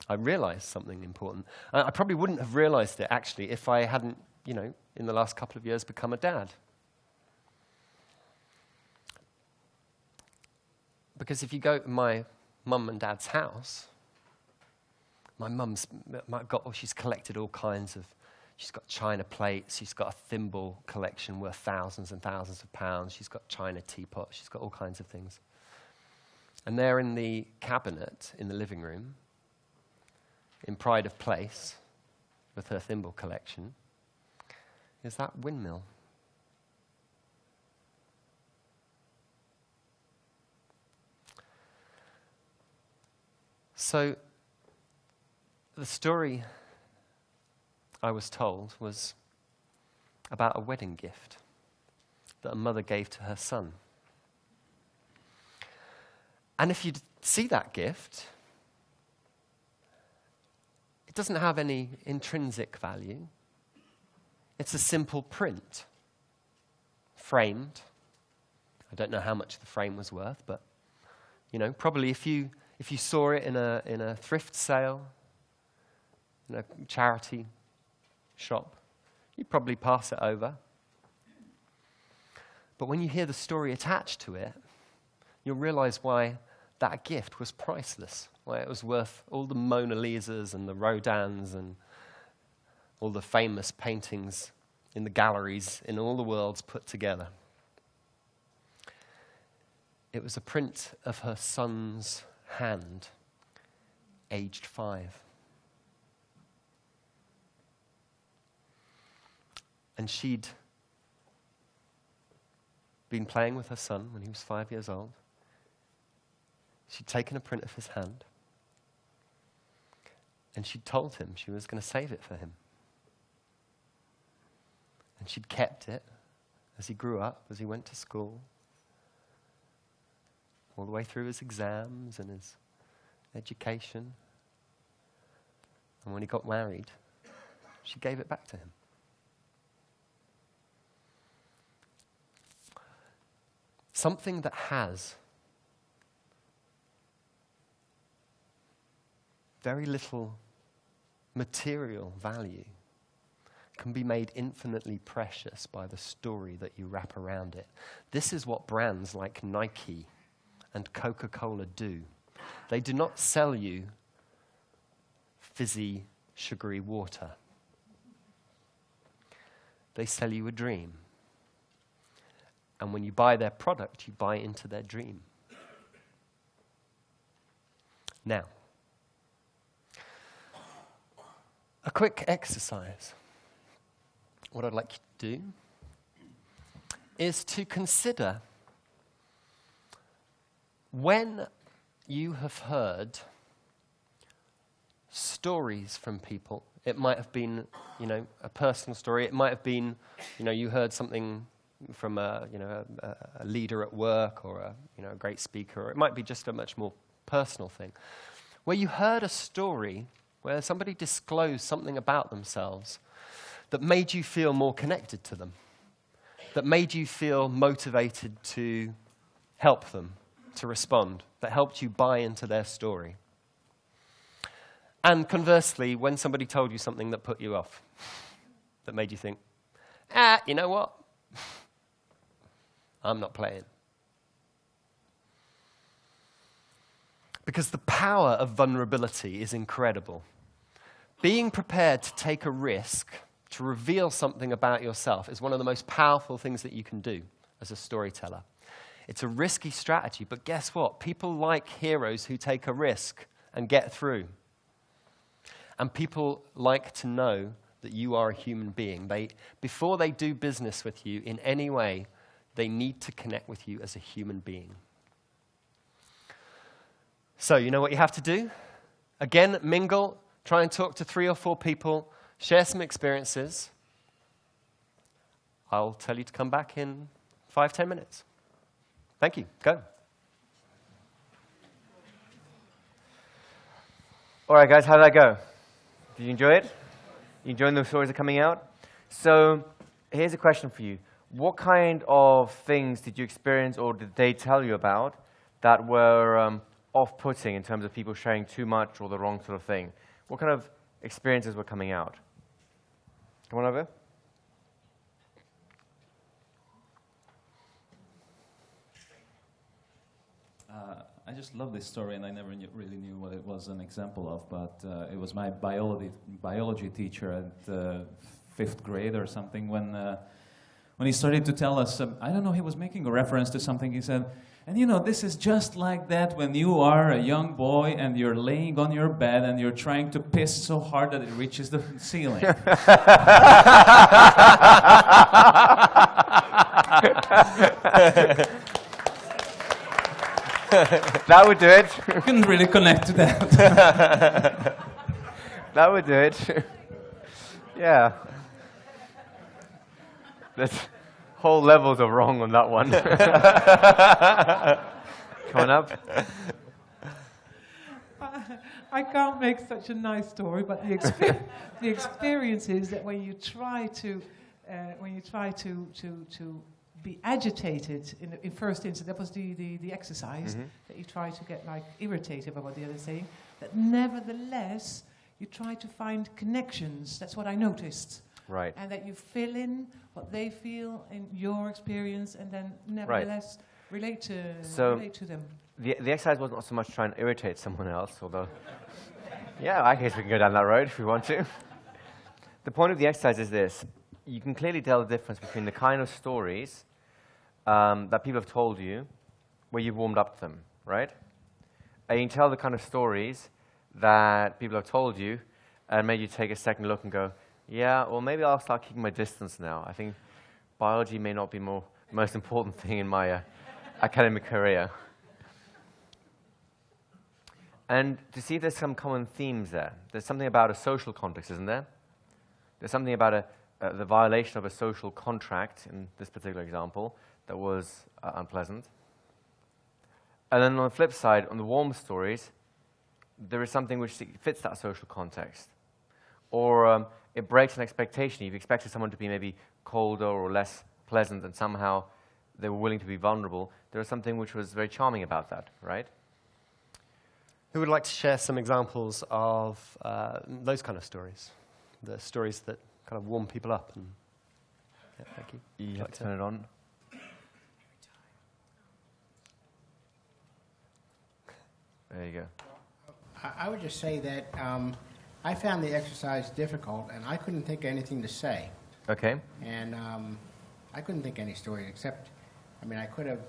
I realized something important. I probably wouldn't have realized it, actually, if I hadn't, in the last couple of years, become a dad. Because if you go to my mum and dad's house, my mum's she's collected all kinds of, she's got china plates, she's got a thimble collection worth thousands and thousands of pounds, she's got china teapots, she's got all kinds of things. And there in the cabinet in the living room, in pride of place, with her thimble collection, is that windmill. So, the story I was told was about a wedding gift that a mother gave to her son. And if you see that gift, it doesn't have any intrinsic value. It's a simple print, framed. I don't know how much the frame was worth, but probably if you saw it in a thrift sale, in a charity shop, you'd probably pass it over. But when you hear the story attached to it, you'll realize why that gift was priceless, why it was worth all the Mona Lisas and the Rodins and all the famous paintings in the galleries in all the worlds put together. It was a print of her son's hand, aged 5. And she'd been playing with her son when he was 5 years old. She'd taken a print of his hand, and she'd told him she was going to save it for him. And she'd kept it as he grew up, as he went to school, all the way through his exams and his education. And when he got married, she gave it back to him. Something that has very little material value can be made infinitely precious by the story that you wrap around it. This is what brands like Nike and Coca-Cola do. They do not sell you fizzy, sugary water. They sell you a dream. And when you buy their product, you buy into their dream. Now, A quick exercise. What I'd like you to do is to consider when you have heard stories from people. It might have been, a personal story. It might have been, you heard something from a leader at work or a great speaker, or it might be just a much more personal thing, where you heard a story where somebody disclosed something about themselves that made you feel more connected to them, that made you feel motivated to help them, to respond, that helped you buy into their story. And conversely, when somebody told you something that put you off, that made you think, you know what? I'm not playing. Because the power of vulnerability is incredible. Being prepared to take a risk, to reveal something about yourself, is one of the most powerful things that you can do as a storyteller. It's a risky strategy, but guess what? People like heroes who take a risk and get through. And people like to know that you are a human being. Before they do business with you in any way, they need to connect with you as a human being. So, you know what you have to do? Again, mingle, try and talk to 3 or 4 people, share some experiences. I'll tell you to come back in 5-10 minutes. Thank you. Go. All right, guys, how did that go? Did you enjoy it? You enjoying the stories that are coming out? So here's a question for you. What kind of things did you experience or did they tell you about that were off-putting in terms of people sharing too much or the wrong sort of thing? What kind of experiences were coming out? Come on over. I just love this story, and I never really knew what it was an example of, but it was my biology teacher at 5th grade or something when he started to tell us, I don't know, he was making a reference to something. He said, and this is just like that when you are a young boy and you're laying on your bed and you're trying to piss so hard that it reaches the ceiling. That would do it. I couldn't really connect to that. That would do it. Yeah. There's whole levels of wrong on that one. Come on up. I can't make such a nice story, but the experience is that when you try to be agitated in first instance, that was the exercise, that you try to get irritated by what the other's saying, that nevertheless you try to find connections. That's what I noticed. Right. And that you fill in what they feel in your experience, and then nevertheless relate to them. The exercise was not so much trying to irritate someone else, although, yeah, I guess we can go down that road if we want to. The point of the exercise is this. You can clearly tell the difference between the kind of stories that people have told you where you've warmed up to them, right? And you can tell the kind of stories that people have told you and made you take a second look and go, yeah, well, maybe I'll start keeping my distance now. I think biology may not be the most important thing in my academic career. And to see if there's some common themes there. There's something about a social context, isn't there? There's something about the violation of a social contract, in this particular example, that was unpleasant. And then on the flip side, on the warm stories, there is something which fits that social context. Or it breaks an expectation. You've expected someone to be maybe colder or less pleasant, and somehow they were willing to be vulnerable. There was something which was very charming about that, right? Who would like to share some examples of those kind of stories? The stories that kind of warm people up. And yeah, thank you. You have to turn it on. There you go. I would just say that I found the exercise difficult, and I couldn't think of anything to say. Okay. And I couldn't think of any stories except, I could have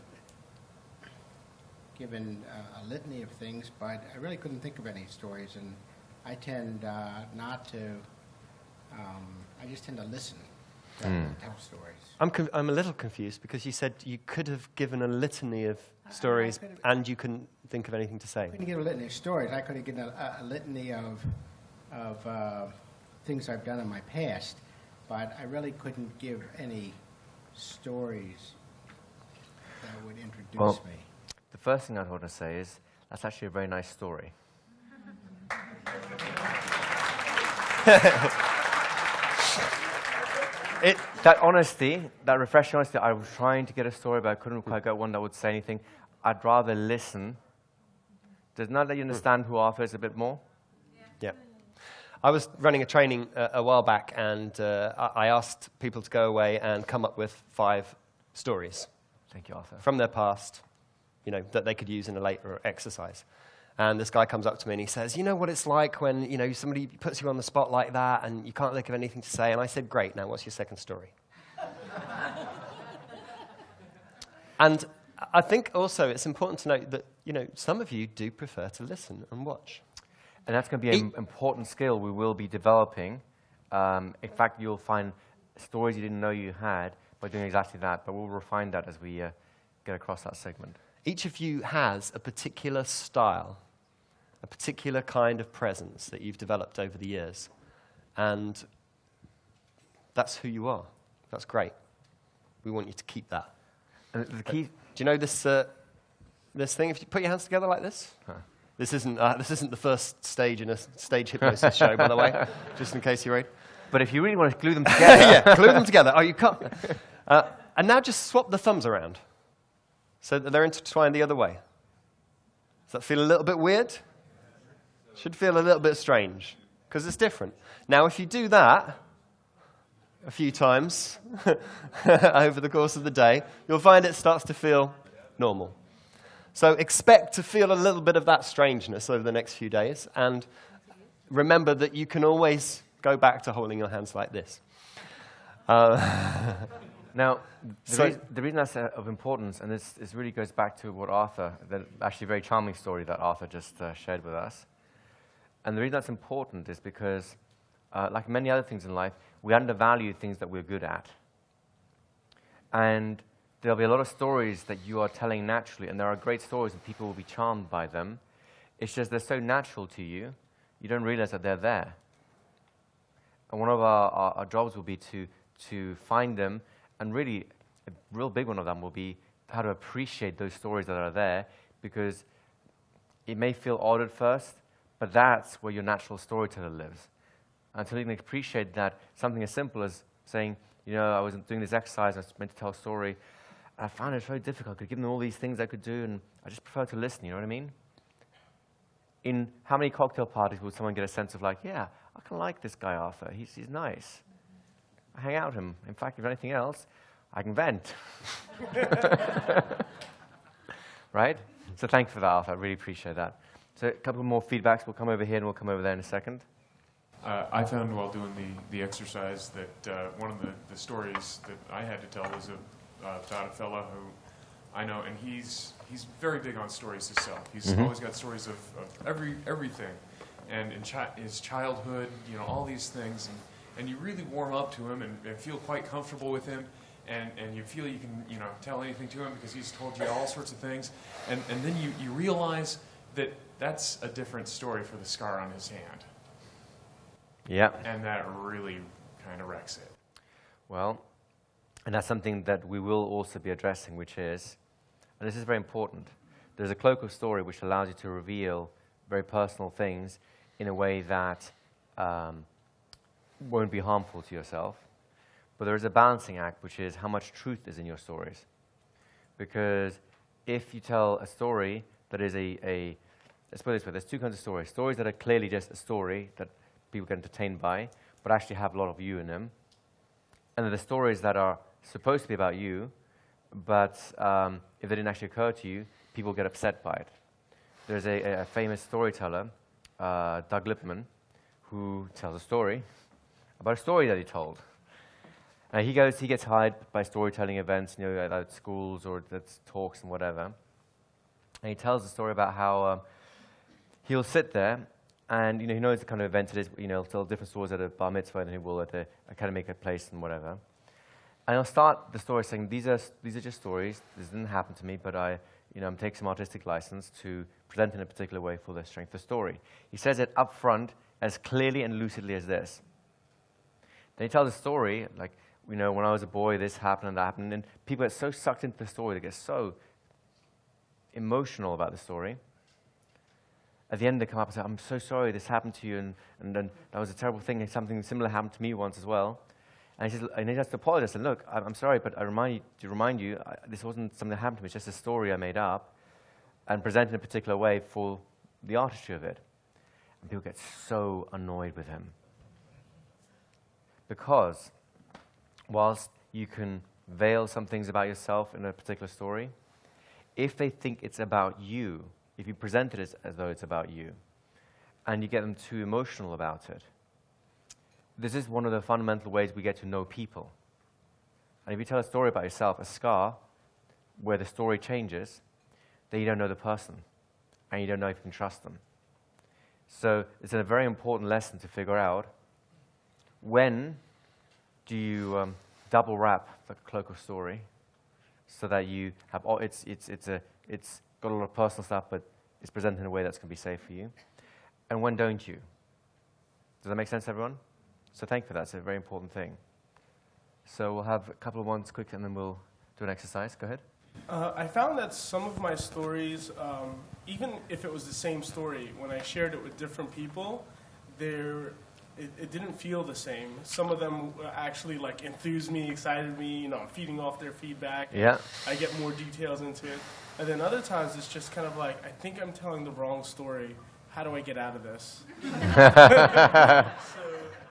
given a litany of things, but I really couldn't think of any stories, and I tend not to I just tend to listen rather than tell stories. I'm a little confused because you said you could have given a litany of stories and you couldn't think of anything to say. I couldn't give a litany of stories. I could have given a litany of things I've done in my past, but I really couldn't give any stories that would introduce me. The first thing I'd want to say is that's actually a very nice story. That honesty, that refreshing honesty, I was trying to get a story, but I couldn't quite get one that would say anything. I'd rather listen. Does not let you understand who Arthur is a bit more? Yeah. I was running a training a while back, and I asked people to go away and come up with 5 stories. Thank you, Arthur. From their past, you know, that they could use in a later exercise. And this guy comes up to me and he says, you know what it's like when, you know, somebody puts you on the spot like that and you can't think of anything to say. And I said, great, now what's your second story? And I think also it's important to note that, you know, some of you do prefer to listen and watch. And that's going to be an important skill we will be developing. In fact, you'll find stories you didn't know you had by doing exactly that, but we'll refine that as we get across that segment. Each of you has a particular style, a particular kind of presence that you've developed over the years. And that's who you are. That's great. We want you to keep that. And the key... Do you know this thing? If you put your hands together like this? Huh. This isn't the first stage in a stage hypnosis show, by the way, just in case you're worried. But if you really want to glue them together... Yeah, glue them together. Oh, you can't. And now just swap the thumbs around so that they're intertwined the other way. Does that feel a little bit weird? Should feel a little bit strange, because it's different. Now, if you do that a few times over the course of the day, you'll find it starts to feel normal. So expect to feel a little bit of that strangeness over the next few days, and remember that you can always go back to holding your hands like this. Now, the reason that's of importance, and this really goes back to what Arthur, the actually very charming story that Arthur just shared with us. And the reason that's important is because, like many other things in life, we undervalue things that we're good at. And there'll be a lot of stories that you are telling naturally, and there are great stories and people will be charmed by them. It's just they're so natural to you, you don't realize that they're there. And one of our jobs will be to find them, and really, a real big one of them will be how to appreciate those stories that are there, because it may feel odd at first, but that's where your natural storyteller lives. Until you can appreciate that, something as simple as saying, you know, I was doing this exercise, I was meant to tell a story, and I found it very difficult. I could give them all these things I could do, and I just prefer to listen, you know what I mean? In how many cocktail parties will someone get a sense of like, yeah, I can like this guy Arthur, he's nice. I hang out with him. In fact, if anything else, I can vent. Right? So thank you for that, Arthur. I really appreciate that. So a couple more feedbacks. We'll come over here and we'll come over there in a second. I found while doing the exercise that one of the stories that I had to tell was about a fella who I know, and he's very big on stories himself. He's always got stories of everything, and in his childhood, you know, all these things, and you really warm up to him and feel quite comfortable with him, and you feel you can, you know, tell anything to him because he's told you all sorts of things, and then you realize that that's a different story for the scar on his hand. Yeah. And that really kind of wrecks it. Well, and that's something that we will also be addressing, which is, and this is very important, there's a cloak of story which allows you to reveal very personal things in a way that won't be harmful to yourself. But there is a balancing act, which is how much truth is in your stories. Because if you tell a story that is let's put it this way, there's two kinds of stories. Stories that are clearly just a story that people get entertained by, but actually have a lot of you in them. And then the stories that are supposed to be about you, but if they didn't actually occur to you, people get upset by it. There's a famous storyteller, Doug Lippman, who tells a story about a story that he told. He gets hired by storytelling events, you know, at schools or at talks and whatever. And he tells a story about how he'll sit there And he knows the kind of event it is. He'll tell different stories at a bar mitzvah, and he will at the academic place and whatever. And he'll start the story saying, these are just stories. This didn't happen to me, but I'm taking some artistic license to present in a particular way for the strength of the story. He says it up front as clearly and lucidly as this. Then he tells a story, like, when I was a boy, this happened and that happened. And people get so sucked into the story, they get so emotional about the story. At the end, they come up and say, I'm so sorry this happened to you, and that was a terrible thing, and something similar happened to me once as well. And he has to apologize, and look, I'm sorry, but I remind you, this wasn't something that happened to me, it's just a story I made up, and presented in a particular way for the artistry of it. And people get so annoyed with him. Because whilst you can veil some things about yourself in a particular story, if they think it's about you, if you present it as though it's about you, and you get them too emotional about it, this is one of the fundamental ways we get to know people. And if you tell a story about yourself, a scar, where the story changes, then you don't know the person, and you don't know if you can trust them. So it's a very important lesson to figure out, when do you double wrap the cloak of story so that you have, it's got a lot of personal stuff, but it's presented in a way that's going to be safe for you. And when don't you? Does that make sense, everyone? So thank you for that. It's a very important thing. So we'll have a couple of ones quick, and then we'll do an exercise. Go ahead. I found that some of my stories, even if it was the same story, when I shared it with different people, it didn't feel the same. Some of them actually enthused me, excited me. I'm feeding off their feedback. Yeah. I get more details into it. And then other times it's just kind of like, I think I'm telling the wrong story. How do I get out of this?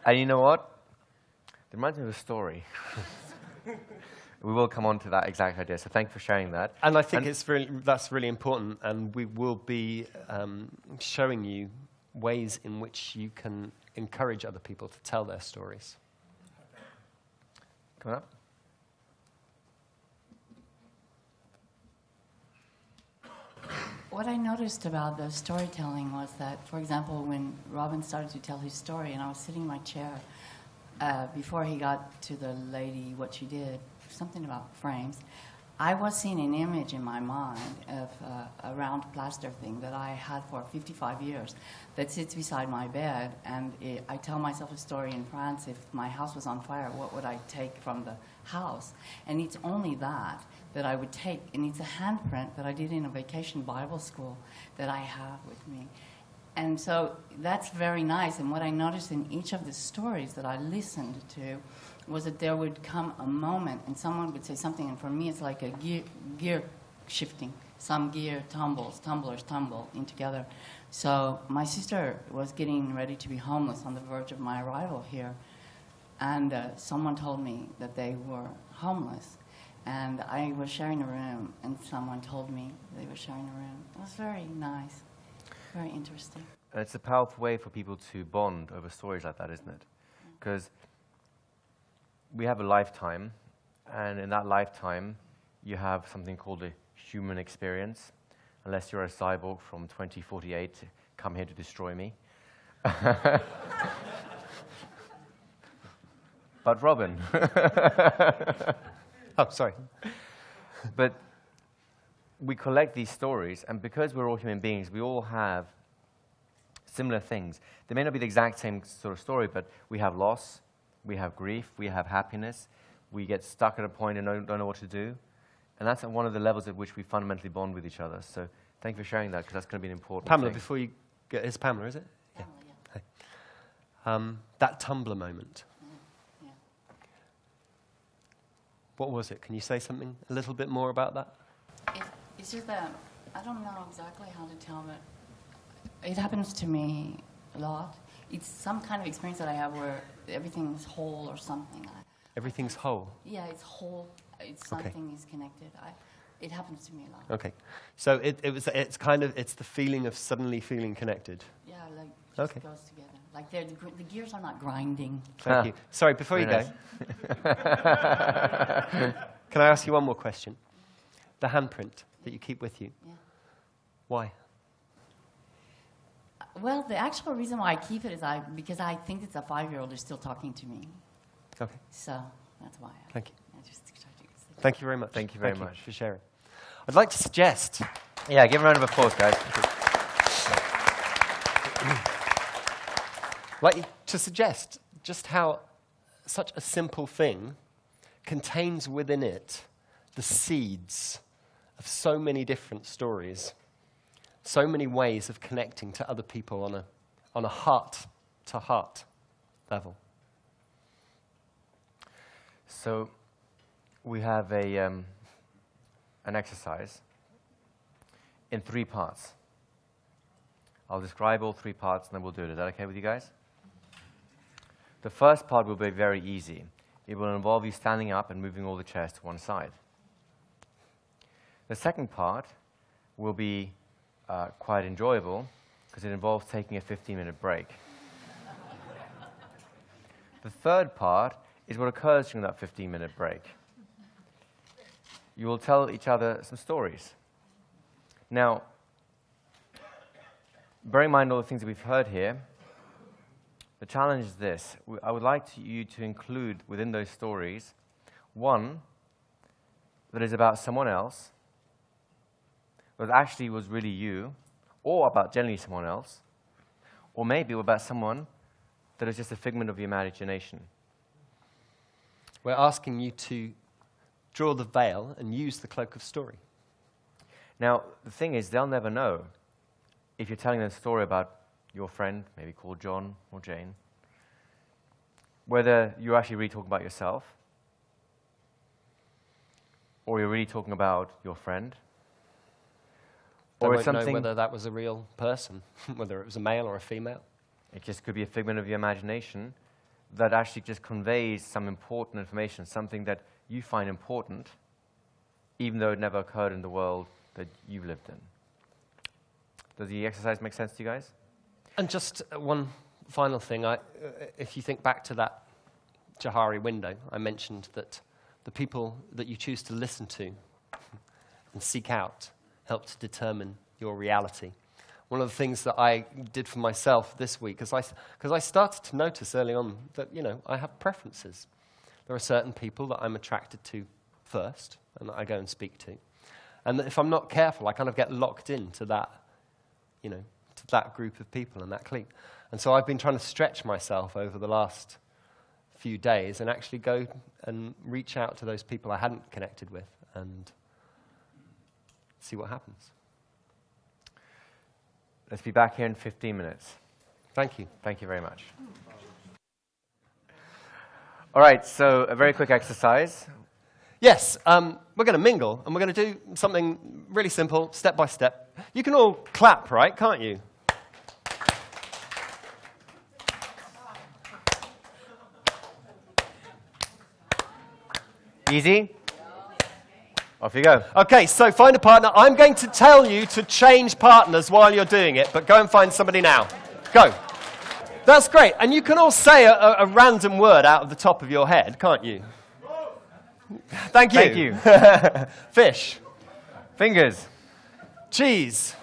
And you know what? It reminds me of a story. We will come on to that exact idea, so thank you for sharing that. And I think that's really important, and we will be showing you ways in which you can encourage other people to tell their stories. Come on up. What I noticed about the storytelling was that, for example, when Robin started to tell his story, and I was sitting in my chair before he got to the lady, what she did, something about frames, I was seeing an image in my mind of a round plaster thing that I had for 55 years that sits beside my bed, and I tell myself a story in France. If my house was on fire, what would I take from the house? And it's only that I would take, and it's a handprint that I did in a vacation Bible school that I have with me. And so that's very nice, and what I noticed in each of the stories that I listened to was that there would come a moment and someone would say something, and for me it's like a gear shifting. Some gear tumblers tumble in together. So my sister was getting ready to be homeless on the verge of my arrival here, and someone told me that they were homeless. And I was sharing a room, and someone told me they were sharing a room. It was very nice, very interesting. And it's a powerful way for people to bond over stories like that, isn't it? Because we have a lifetime, and in that lifetime, you have something called a human experience, unless you're a cyborg from 2048, come here to destroy me. But Robin. Oh, sorry. But we collect these stories, and because we're all human beings, we all have similar things. They may not be the exact same sort of story, but we have loss, we have grief, we have happiness, we get stuck at a point and don't know what to do. And that's one of the levels at which we fundamentally bond with each other. So thank you for sharing that, because that's going to be an important Pamela, thing. before you get, it's Pamela, is it? Pamela, yeah. Hey. That Tumblr moment. Yeah. What was it? Can you say something a little bit more about that? It's just that I don't know exactly how to tell it. It happens to me a lot. It's some kind of experience that I have where everything's whole or something. Everything's whole. Yeah, it's whole. It's Okay. something is connected. It happens to me a lot. Okay. So it's the feeling of suddenly feeling connected. Yeah, like just Okay. goes together. Like the gears are not grinding. Thank you. Sorry, before Very you go, can I ask you one more question? The handprint that you keep with you. Yeah. Why? Well, the actual reason why I keep it is because I think it's a 5-year-old who's still talking to me. Okay. So that's why. Thank you. I just try to Thank you very much. Thank you very much for sharing. I'd like to suggest. Yeah, give a round of applause, guys. I'd like to suggest just how such a simple thing contains within it the seeds of so many different stories, so many ways of connecting to other people on a heart-to-heart level. So we have an exercise in 3 parts. I'll describe all 3 parts, and then we'll do it. Is that okay with you guys? The first part will be very easy. It will involve you standing up and moving all the chairs to one side. The second part will be quite enjoyable because it involves taking a 15-minute break. The third part is what occurs during that 15-minute break. You will tell each other some stories. Now, bearing in mind all the things that we've heard here, the challenge is this. I would like you to include within those stories one that is about someone else, that actually was really you, or about generally someone else, or maybe about someone that is just a figment of your imagination. We're asking you to draw the veil and use the cloak of story. Now, the thing is, they'll never know if you're telling them a story about your friend, maybe called John or Jane, whether you're actually really talking about yourself, or you're really talking about your friend, Or or it's know something. whether that was a real person, whether it was a male or a female. It just could be a figment of your imagination that actually just conveys some important information, something that you find important, even though it never occurred in the world that you've lived in. Does the exercise make sense to you guys? And just one final thing. If you think back to that Johari window, I mentioned that the people that you choose to listen to and seek out help to determine your reality. One of the things that I did for myself this week, because I started to notice early on that, I have preferences. There are certain people that I'm attracted to first and that I go and speak to. And that if I'm not careful, I kind of get locked into that, to that group of people and that clique. And so I've been trying to stretch myself over the last few days and actually go and reach out to those people I hadn't connected with and see what happens. Let's be back here in 15 minutes. Thank you. Thank you very much. All right, so a very quick exercise. Yes, we're going to mingle, and we're going to do something really simple, step by step. You can all clap, right? Can't you? Easy. Off you go. Okay, so find a partner. I'm going to tell you to change partners while you're doing it, but go and find somebody now. Go. That's great. And you can all say a random word out of the top of your head, can't you? Thank you. Thank you. Fish. Fingers. Cheese.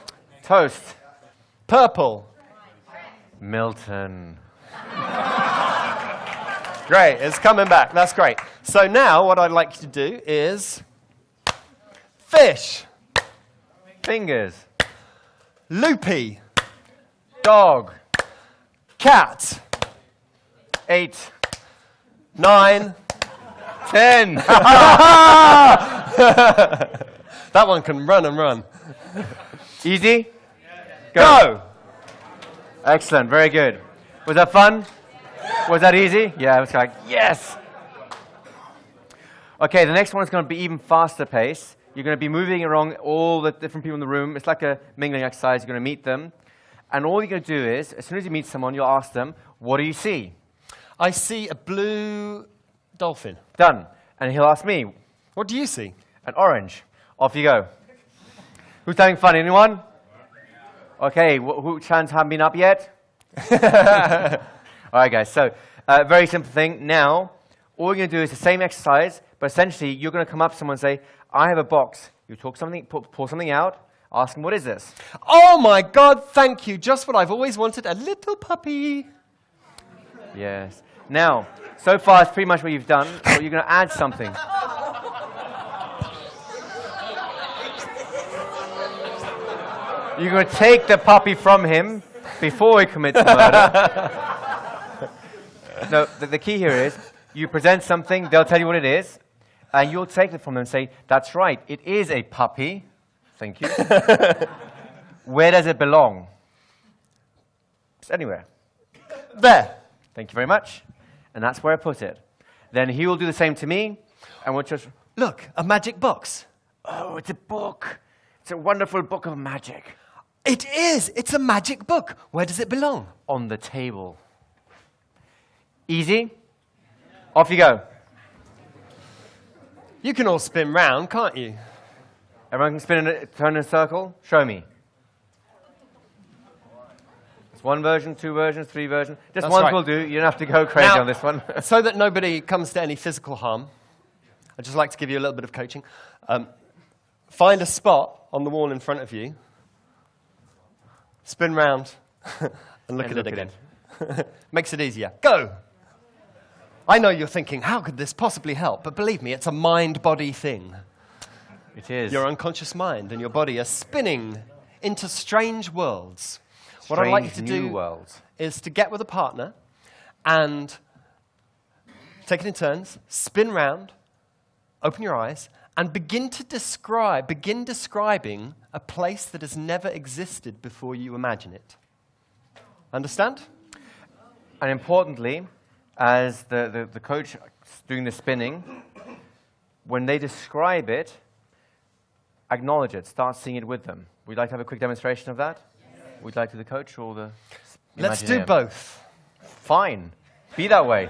Toast. Purple. Milton. Great, it's coming back. That's great. So now what I'd like you to do is fish. Fingers. Loopy. Dog. Cat. 8. 9. 10. That one can run and run. Easy? Go. Excellent, very good. Was that fun? Was that easy? Yeah, it was like, yes! Okay, the next one is going to be even faster pace. You're going to be moving around all the different people in the room. It's like a mingling exercise. You're going to meet them. And all you're going to do is, as soon as you meet someone, you'll ask them, what do you see? I see a blue dolphin. Done. And he'll ask me, What do you see? an orange. Off you go. Who's having fun? Anyone? Okay, whose hands haven't been up yet? All right, guys. So, very simple thing. Now, all you're going to do is the same exercise, but essentially, you're going to come up to someone and say, I have a box. You talk something, pull something out. Ask him, what is this? Oh my God, thank you. Just what I've always wanted, a little puppy. Yes. Now, so far it's pretty much what you've done, but you're going to add something. You're going to take the puppy from him before he commits murder. No, the key here is you present something, they'll tell you what it is, and you'll take it from them and say, that's right, it is a puppy. Thank you. Where does it belong? It's anywhere. There. Thank you very much. And that's where I put it. Then he will do the same to me, and we'll just... Look, a magic box. Oh, it's a book. It's a wonderful book of magic. It is. It's a magic book. Where does it belong? On the table. Easy? Off you go. You can all spin round, can't you? Everyone can spin turn in a circle? Show me. It's one version, two versions, three versions. Just That's one right. will do. You don't have to go crazy Now, on this one. So that nobody comes to any physical harm, I'd just like to give you a little bit of coaching. Find a spot on the wall in front of you, spin round, and look at it again. Makes it easier. Go! I know you're thinking, how could this possibly help? But believe me, it's a mind-body thing. It is. Your unconscious mind and your body are spinning into strange worlds. What I'd Strange like you to new do worlds. is to get with a partner and take it in turns, spin round, open your eyes, and begin describing a place that has never existed before you imagine it. Understand? And importantly, as the coach doing the spinning, when they describe it, acknowledge it. Start seeing it with them. Would you like to have a quick demonstration of that? Yes. Would you like to the coach or the Let's do Imagineer? both. Fine. Be that way.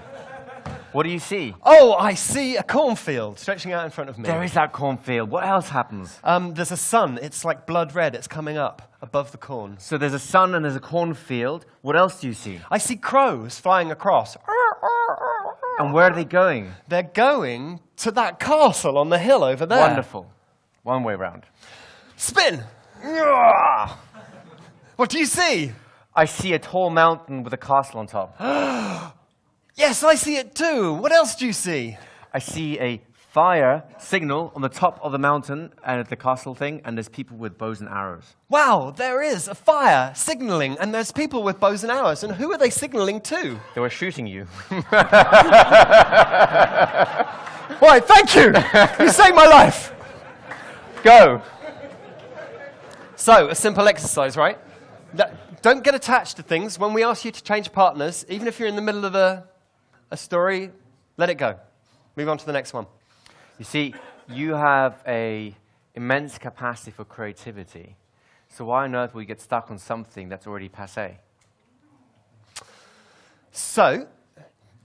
What do you see? Oh, I see a cornfield stretching out in front of me. There is that cornfield. What else happens? There's a sun. It's like blood red. It's coming up above the corn. So there's a sun and there's a cornfield. What else do you see? I see crows flying across. And where are they going? They're going to that castle on the hill over there. Wonderful. One way round. Spin! What do you see? I see a tall mountain with a castle on top. Yes, I see it too. What else do you see? I see a fire signal on the top of the mountain and at the castle thing, and there's people with bows and arrows. Wow, there is a fire signaling, and there's people with bows and arrows. And who are they signaling to? They were shooting you. Why, thank you! You saved my life! Go! So, a simple exercise, right? Don't get attached to things. When we ask you to change partners, even if you're in the middle of a story, let it go. Move on to the next one. You see, you have an immense capacity for creativity. So why on earth will you get stuck on something that's already passé? So,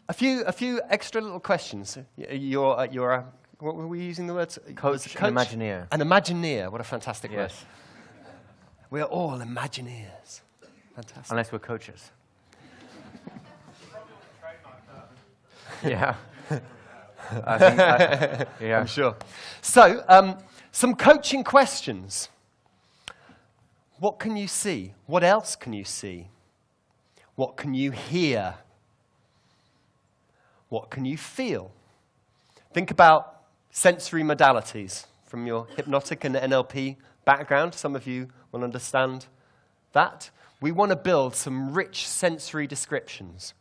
a few extra little questions. What were we using the word? Coach, an Imagineer. An Imagineer. What a fantastic word. Yes. We are all Imagineers. Fantastic. Unless we're coaches. Yeah. Yeah. I'm sure. So, some coaching questions. What can you see? What else can you see? What can you hear? What can you feel? Think about sensory modalities from your hypnotic and NLP background. Some of you will understand that. We want to build some rich sensory descriptions.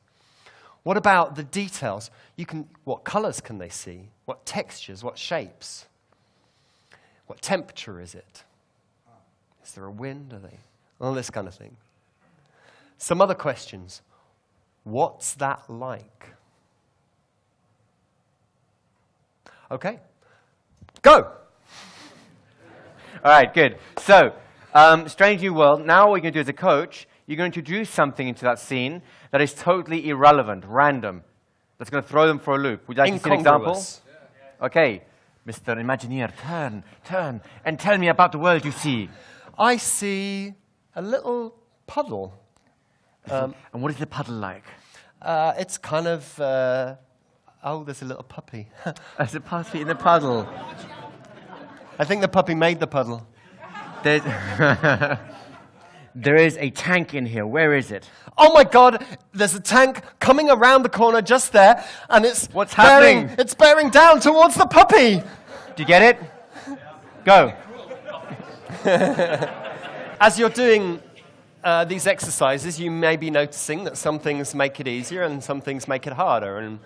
What about the details? What colors can they see? What textures? What shapes? What temperature is it? Is there a wind? All this kind of thing. Some other questions. What's that like? Okay. Go! All right, good. So, Strange New World, now what you're going to do as a coach, you're going to introduce something into that scene that is totally irrelevant, random, that's going to throw them for a loop. Would you like to see an example? Okay. Mr. Imagineer, turn, and tell me about the world you see. I see a little puddle. And what is the puddle like? It's kind of, there's a little puppy. There's a puppy in the puddle. I think the puppy made the puddle. There is a tank in here. Where is it? Oh my God, there's a tank coming around the corner just there, and What's happening? It's bearing down towards the puppy. Do you get it? Go. As you're doing these exercises, you may be noticing that some things make it easier and some things make it harder, and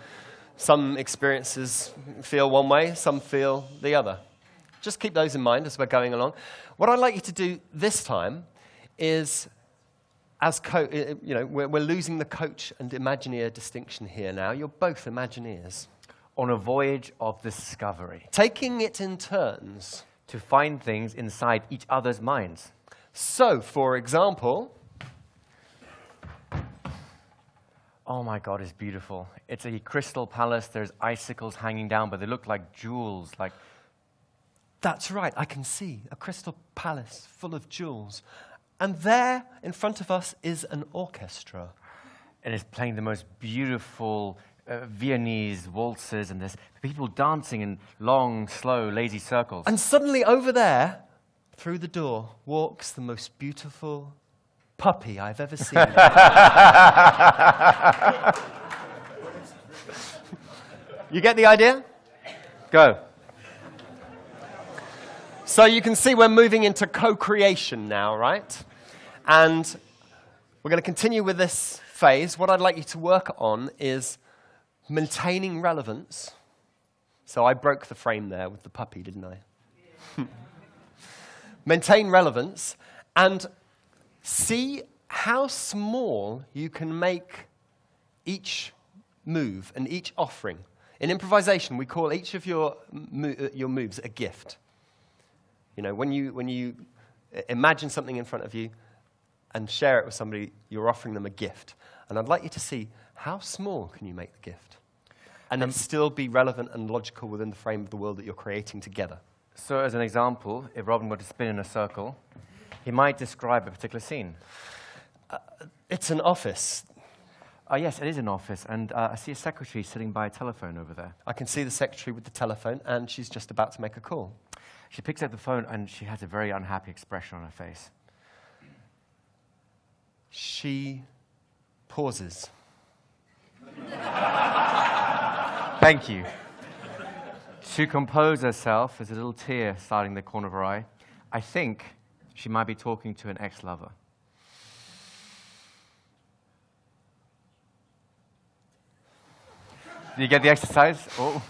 some experiences feel one way, some feel the other. Just keep those in mind as we're going along. What I'd like you to do this time is, we're losing the coach and Imagineer distinction here now. You're both Imagineers. On a voyage of discovery. Taking it in turns. To find things inside each other's minds. So, for example... Oh my God, it's beautiful. It's a crystal palace. There's icicles hanging down, but they look like jewels, like... That's right, I can see a crystal palace full of jewels. And there, in front of us, is an orchestra. And it's playing the most beautiful Viennese waltzes, and there's people dancing in long, slow, lazy circles. And suddenly over there, through the door, walks the most beautiful puppy I've ever seen. You get the idea? Go. So you can see we're moving into co-creation now, right? And we're going to continue with this phase. What I'd like you to work on is maintaining relevance. So I broke the frame there with the puppy, didn't I? Maintain relevance and see how small you can make each move and each offering. In improvisation, we call each of your moves a gift. You know, when you imagine something in front of you and share it with somebody, you're offering them a gift. And I'd like you to see how small can you make the gift and then still be relevant and logical within the frame of the world that you're creating together. So as an example, if Robin were to spin in a circle, he might describe a particular scene. It's an office. Yes, it is an office, and I see a secretary sitting by a telephone over there. I can see the secretary with the telephone, and she's just about to make a call. She picks up the phone, and she has a very unhappy expression on her face. She pauses. Thank you. To compose herself, there's a little tear starting the corner of her eye. I think she might be talking to an ex-lover. Do you get the exercise? Oh.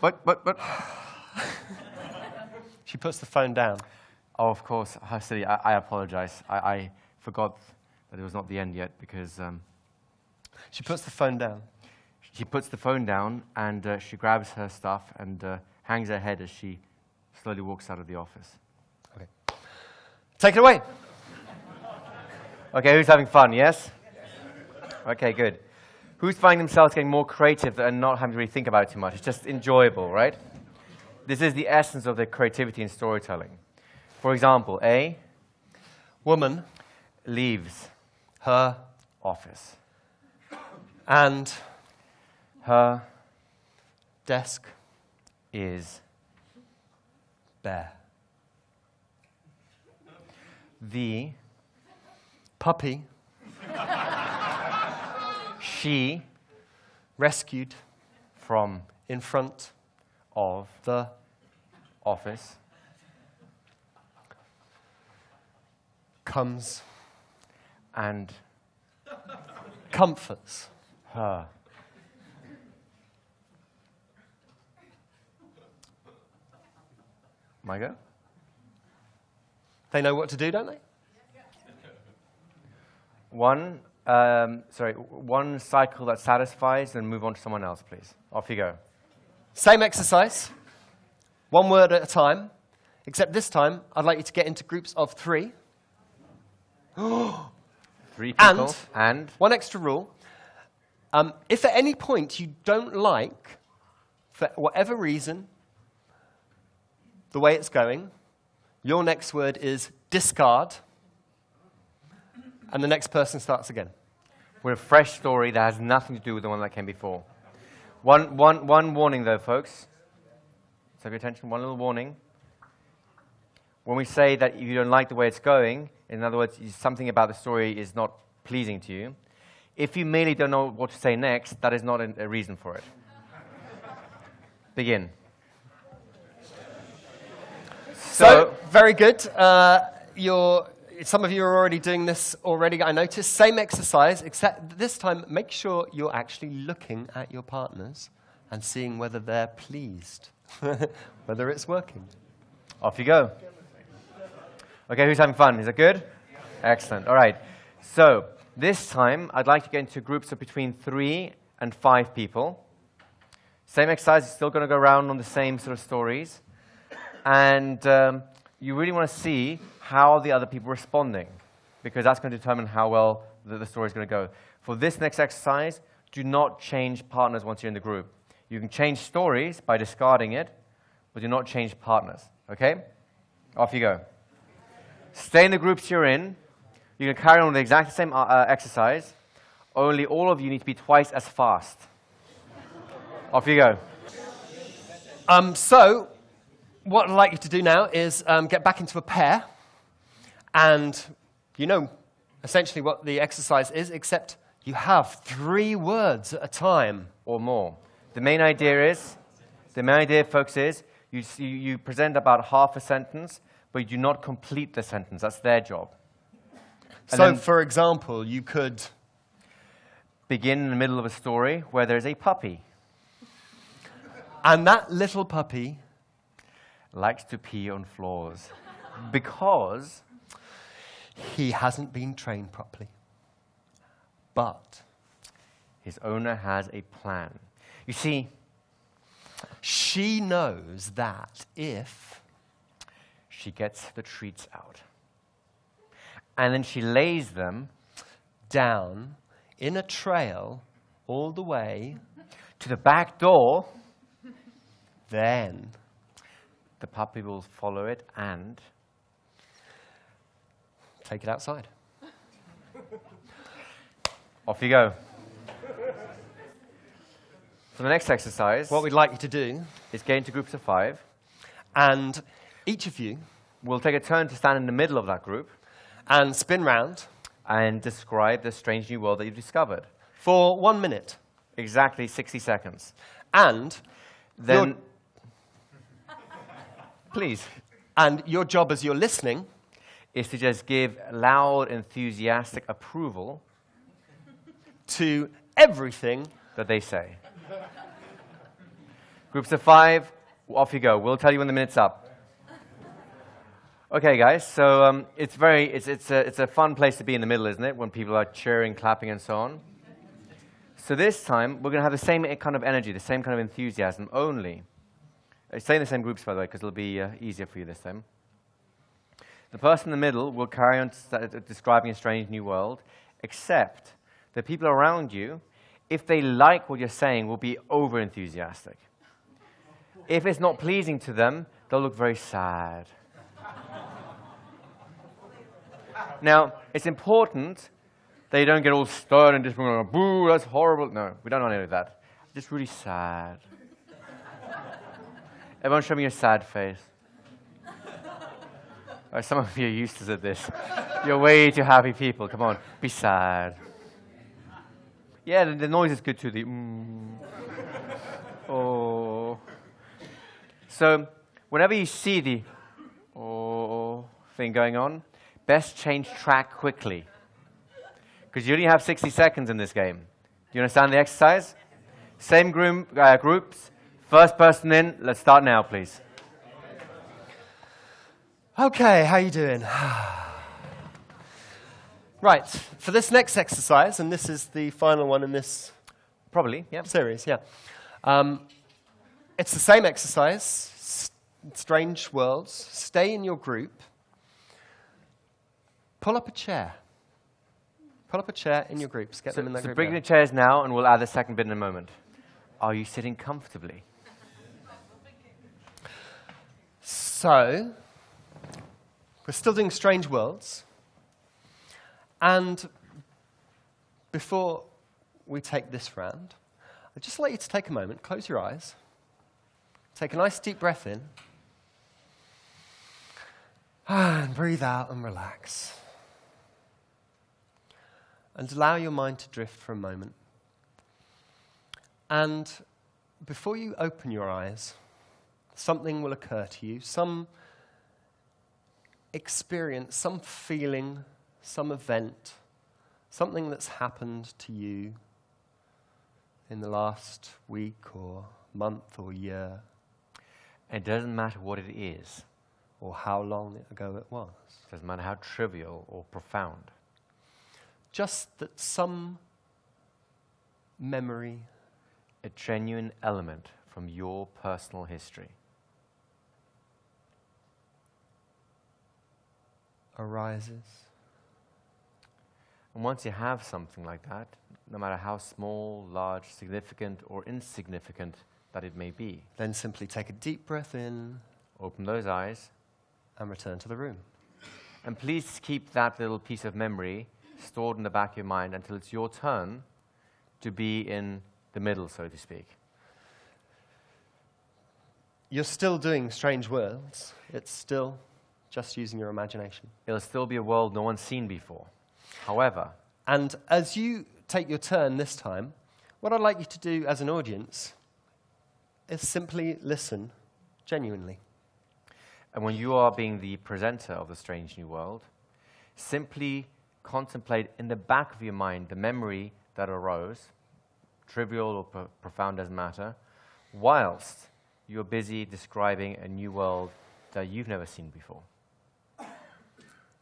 But. She puts the phone down. Oh, of course. How silly. I apologize. I forgot that it was not the end yet because... She puts the phone down. She puts the phone down and she grabs her stuff and hangs her head as she slowly walks out of the office. Okay. Take it away. Okay, who's having fun, yes? Okay, good. Who's finding themselves getting more creative and not having to really think about it too much? It's just enjoyable, right? This is the essence of the creativity in storytelling. For example, a woman leaves her office and her desk is bare. The puppy she rescued from in front of the office comes and comforts her. My go? They know what to do, don't they? One cycle that satisfies, then move on to someone else, please. Off you go. Same exercise, one word at a time, except this time I'd like you to get into groups of 3. 3 people. And one extra rule. If at any point you don't like, for whatever reason, the way it's going, your next word is discard, and the next person starts again. With a fresh story that has nothing to do with the one that came before. One warning, though, folks. So pay attention. One little warning. when we say that you don't like the way it's going, in other words, something about the story is not pleasing to you, if you merely don't know what to say next, that is not a reason for it. Begin. So very good. Some of you are already doing this already, I noticed. Same exercise, except this time make sure you're actually looking at your partners and seeing whether they're pleased, whether it's working. Off you go. Okay, who's having fun? Is that good? Excellent. All right. So this time, I'd like to get into groups of between 3 and 5 people. Same exercise, you're still going to go around on the same sort of stories. And you really want to see how the other people are responding, because that's going to determine how well the story is going to go. For this next exercise, do not change partners once you're in the group. You can change stories by discarding it, but do not change partners. Okay? Off you go. Stay in the groups you're in. You can carry on with the exact same exercise, only all of you need to be twice as fast. Off you go. So, what I'd like you to do now is get back into a pair. And you know essentially what the exercise is, except you have 3 words at a time or more. The main idea, folks, is you present about half a sentence, but you do not complete the sentence. That's their job. So, for example, you could begin in the middle of a story where there's a puppy. And that little puppy likes to pee on floors because he hasn't been trained properly. But his owner has a plan. You see, she knows that if she gets the treats out, and then she lays them down in a trail all the way to the back door, then the puppy will follow it and take it outside. Off you go. For the next exercise, what we'd like you to do is get into groups of 5. And each of you will take a turn to stand in the middle of that group and spin round and describe the strange new world that you've discovered. For 1 minute. Exactly 60 seconds. And then please. And your job as you're listening is to just give loud, enthusiastic approval to everything that they say. Groups of 5, off you go. We'll tell you when the minute's up. Okay, guys, so it's a fun place to be in the middle, isn't it? When people are cheering, clapping, and so on. So this time, we're going to have the same kind of energy, the same kind of enthusiasm, only. Stay in the same groups, by the way, because it'll be easier for you this time. The person in the middle will carry on describing a strange new world, except the people around you, if they like what you're saying, will be over-enthusiastic. If it's not pleasing to them, they'll look very sad. Now, it's important that you don't get all stern and just go, boo, that's horrible. No, we don't want any of that. Just really sad. Everyone show me your sad face. Right, some of you are used to this. You're way too happy people. Come on, be sad. Yeah, the noise is good too. The oh. So, whenever you see the oh thing going on, best change track quickly. Because you only have 60 seconds in this game. Do you understand the exercise? Same groups. First person in. Let's start now, please. Okay, how you doing? Right, for this next exercise, and this is the final one in this series, yeah. It's the same exercise, strange worlds. Stay in your group. Pull up a chair. Pull up a chair in your groups. Get them in that group. So bring the chairs now, and we'll add the second bit in a moment. Are you sitting comfortably? So, we're still doing strange worlds. And before we take this round, I'd just like you to take a moment, close your eyes, take a nice deep breath in, And breathe out and relax. And allow your mind to drift for a moment. And before you open your eyes, something will occur to you, some experience, some feeling, some event, something that's happened to you in the last week or month or year. It doesn't matter what it is. Or how long ago it was. It doesn't matter how trivial or profound. Just that some memory, a genuine element from your personal history arises. And once you have something like that, no matter how small, large, significant, or insignificant that it may be, Then simply take a deep breath in open those eyes, and return to the room. and please keep that little piece of memory stored in the back of your mind until it's your turn to be in the middle, so to speak. You're still doing strange worlds. It's still just using your imagination. It'll still be a world no one's seen before. However, And as you take your turn this time, what I'd like you to do as an audience is simply listen genuinely. and when you are being the presenter of the strange new world, simply contemplate in the back of your mind the memory that arose, trivial or profound, doesn't matter, whilst you're busy describing a new world that you've never seen before.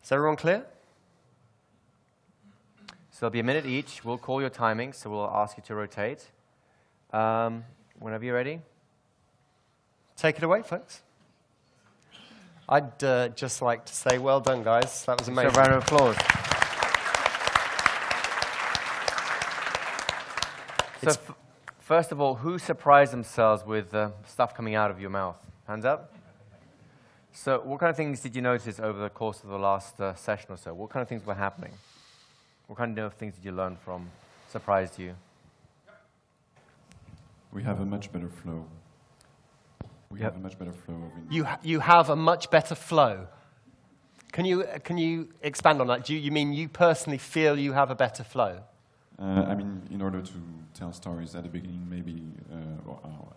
Is everyone clear? So there'll be a minute each. We'll call your timing, so we'll ask you to rotate. Whenever you're ready. Take it away, folks. I'd just like to say, well done, guys. That was amazing. So a round of applause. So first of all, who surprised themselves with stuff coming out of your mouth? Hands up. So what kind of things did you notice over the course of the last session or so? What kind of things were happening? What kind of things did you learn from, surprised you? We have a much better flow. We Yep. have a much better flow of You have a much better flow. Can you expand on that? Do you mean you personally feel you have a better flow? I mean, in order to tell stories at the beginning, maybe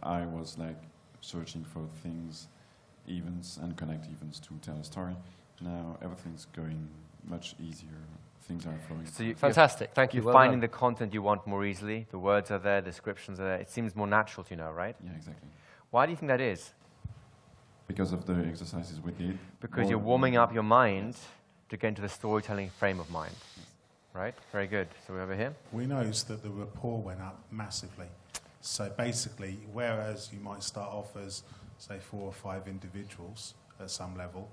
I was like searching for things, events, and connect events to tell a story. Now everything's going much easier. Things are flowing. So you, Fantastic. Thank you. You're Well finding done. the content you want more easily. The words are there, descriptions are there. It seems more natural to you now, right? Yeah, exactly. Why do you think that is? Because of the exercises we did. Because more you're than- warming up your mind to get into the storytelling frame of mind. Right? Very good. So we're over here. We noticed that the rapport went up massively. So basically, whereas you might start off as, say, 4 or 5 individuals at some level,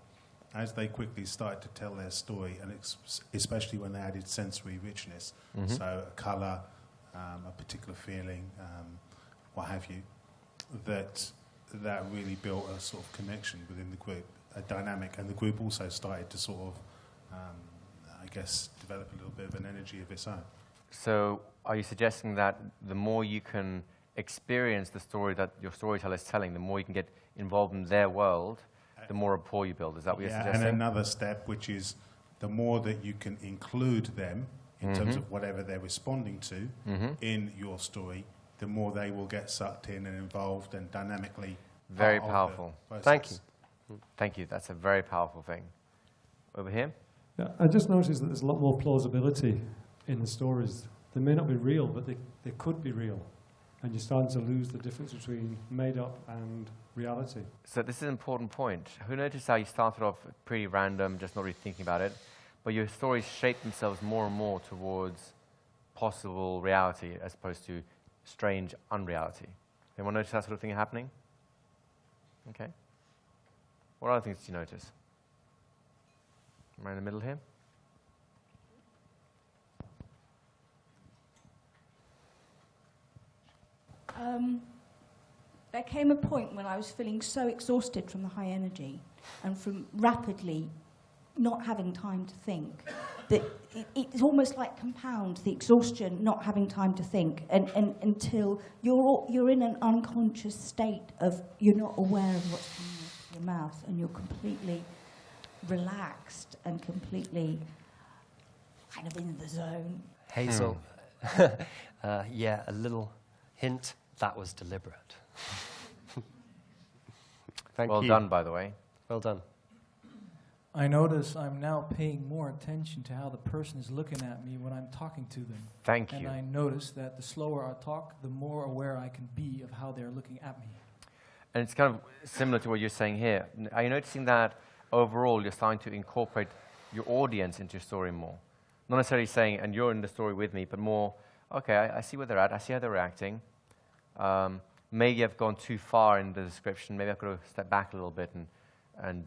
as they quickly started to tell their story, and especially when they added sensory richness, so a colour, a particular feeling, what have you, that really built a sort of connection within the group, a dynamic, and the group also started to sort of, I guess, develop a little bit of an energy of its own. So are you suggesting that the more you can experience the story that your storyteller is telling, the more you can get involved in their world, the more rapport you build? Is that what you're suggesting? And another step, which is the more that you can include them in terms of whatever they're responding to in your story, the more they will get sucked in and involved and dynamically. Very part of powerful. the process. Thank you. Thank you. That's a very powerful thing. Over here? Yeah, I just noticed that there's a lot more plausibility in the stories. They may not be real, but they could be real. And you're starting to lose the difference between made up and reality. So this is an important point. Who noticed how you started off pretty random, just not really thinking about it, but your stories shape themselves more and more towards possible reality as opposed to strange unreality? Anyone notice that sort of thing happening? Okay. What other things did you notice? Am I in the middle here? There came a point when I was feeling so exhausted from the high energy and from rapidly not having time to think that it's almost like compound, the exhaustion, not having time to think, and until you're in an unconscious state of you're not aware of what's coming out of your mouth and you're completely relaxed and completely kind of in the zone. Hazel, yeah, a little hint, that was deliberate. Thank you. Well done, by the way. Well done. I notice I'm now paying more attention to how the person is looking at me when I'm talking to them. Thank you. And I notice that the slower I talk, the more aware I can be of how they're looking at me. And it's kind of similar to what you're saying here. Are you noticing that overall you're starting to incorporate your audience into your story more? Not necessarily saying, and you're in the story with me, but more, okay, I see where they're at, I see how they're reacting. Maybe I've gone too far in the description, maybe I've got to step back a little bit and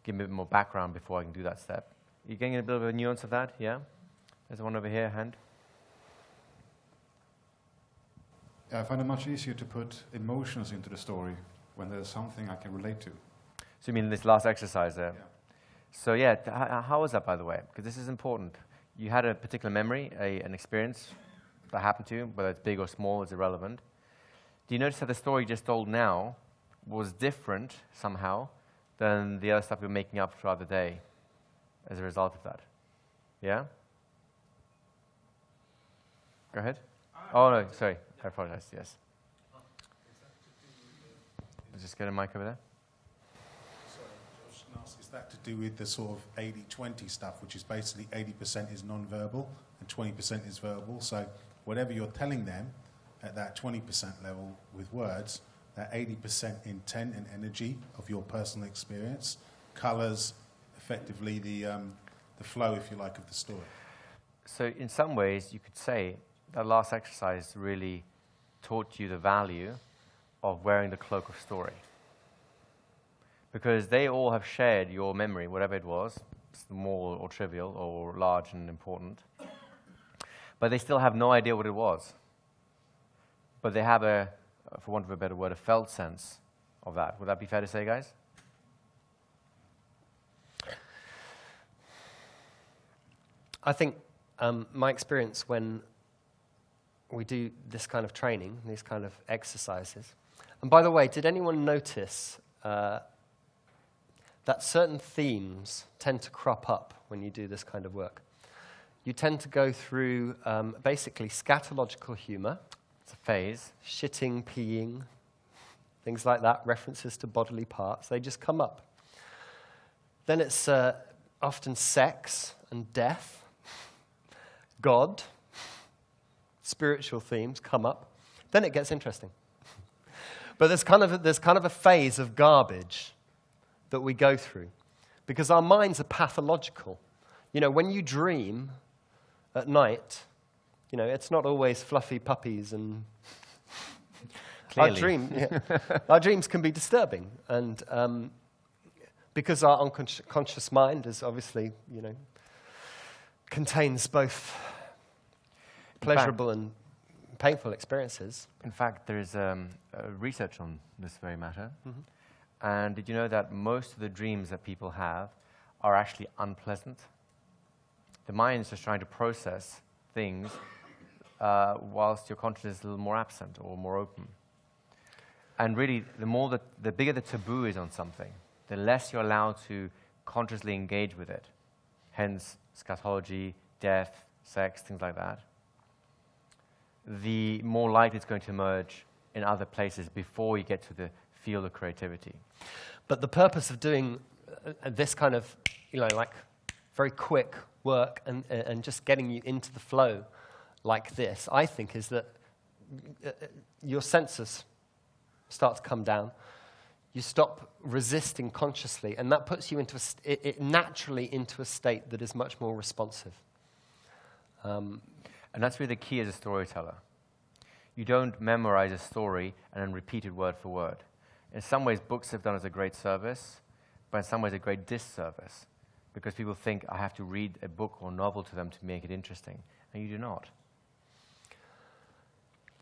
give me a bit more background before I can do that step. You getting a bit of a nuance of that, yeah? There's one over here, hand. I find it much easier to put emotions into the story when there's something I can relate to. So you mean this last exercise there? Yeah. So yeah, how was that, by the way? Because this is important. You had a particular memory, an experience that happened to you, whether it's big or small, is irrelevant. Do you notice that the story you just told now was different somehow than the other stuff you're making up throughout the day as a result of that? Yeah? Go ahead. Oh, no, sorry. I apologize, yes. Let's just get a mic over there. Sorry, I was going to ask, is that to do with the sort of 80-20 stuff, which is basically 80% is non-verbal and 20% is verbal? So whatever you're telling them at that 20% level with words, that 80% intent and energy of your personal experience colors effectively the flow, if you like, of the story. So in some ways, you could say that last exercise really taught you the value of wearing the cloak of story. Because they all have shared your memory, whatever it was, small or trivial or large and important, but they still have no idea what it was. But they have a, for want of a better word, a felt sense of that. Would that be fair to say, guys? I think my experience when we do this kind of training, these kind of exercises, and by the way, did anyone notice that certain themes tend to crop up when you do this kind of work? You tend to go through basically scatological humor. It's a phase. Shitting, peeing, things like that, references to bodily parts, they just come up. Then it's often sex and death, God, spiritual themes come up. Then it gets interesting. But there's kind of a phase of garbage that we go through because our minds are pathological. You know, when you dream at night, you know, it's not always fluffy puppies and our dreams can be disturbing. And because our unconscious mind is obviously, you know, contains both pleasurable and painful experiences. In fact, there is research on this very matter. Mm-hmm. And did you know that most of the dreams that people have are actually unpleasant? The mind is just trying to process things whilst your consciousness is a little more absent or more open. And really, the bigger the taboo is on something, the less you're allowed to consciously engage with it. Hence, scatology, death, sex, things like that. The more likely it's going to emerge in other places before you get to the field of creativity. But the purpose of doing this kind of, you know, like very quick work and just getting you into the flow like this, I think, is that your senses start to come down. You stop resisting consciously, and that puts you into naturally into a state that is much more responsive. And that's really the key as a storyteller. You don't memorize a story and then repeat it word for word. In some ways, books have done us a great service, but in some ways a great disservice, because people think I have to read a book or novel to them to make it interesting, and you do not.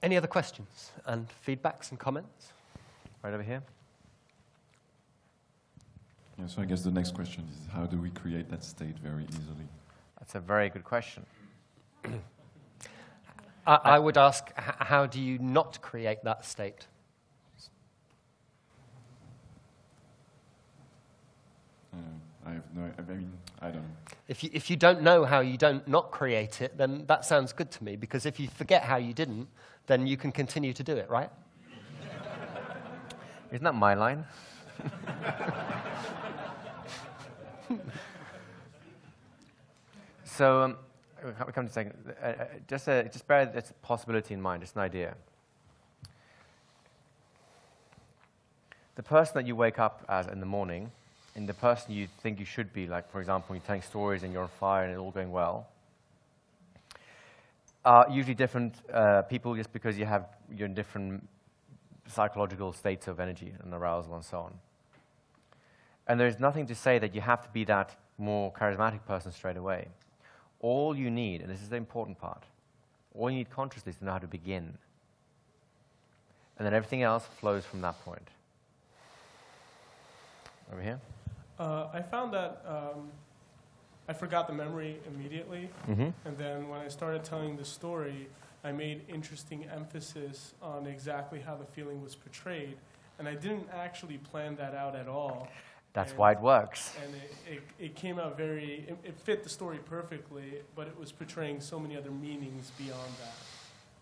Any other questions and feedbacks and comments? Right over here. Yeah, so I guess the next question is, how do we create that state very easily? That's a very good question. I would ask, how do you not create that state? I have no. I mean, I don't. If you don't know how you don't not create it, then that sounds good to me. Because if you forget how you didn't, then you can continue to do it, right? Isn't that my line? So, come to a second. Just bear this possibility in mind, just an idea. The person that you wake up as in the morning, and the person you think you should be, like, for example, you're telling stories and you're on fire and it's all going well, are usually different people just because you're in different psychological states of energy and arousal and so on. And there's nothing to say that you have to be that more charismatic person straight away. All you need, and this is the important part, all you need consciously is to know how to begin. And then everything else flows from that point. Over here? I found that I forgot the memory immediately. Mm-hmm. And then when I started telling the story, I made interesting emphasis on exactly how the feeling was portrayed. And I didn't actually plan that out at all. That's why it works. And it came out it fit the story perfectly, but it was portraying so many other meanings beyond that.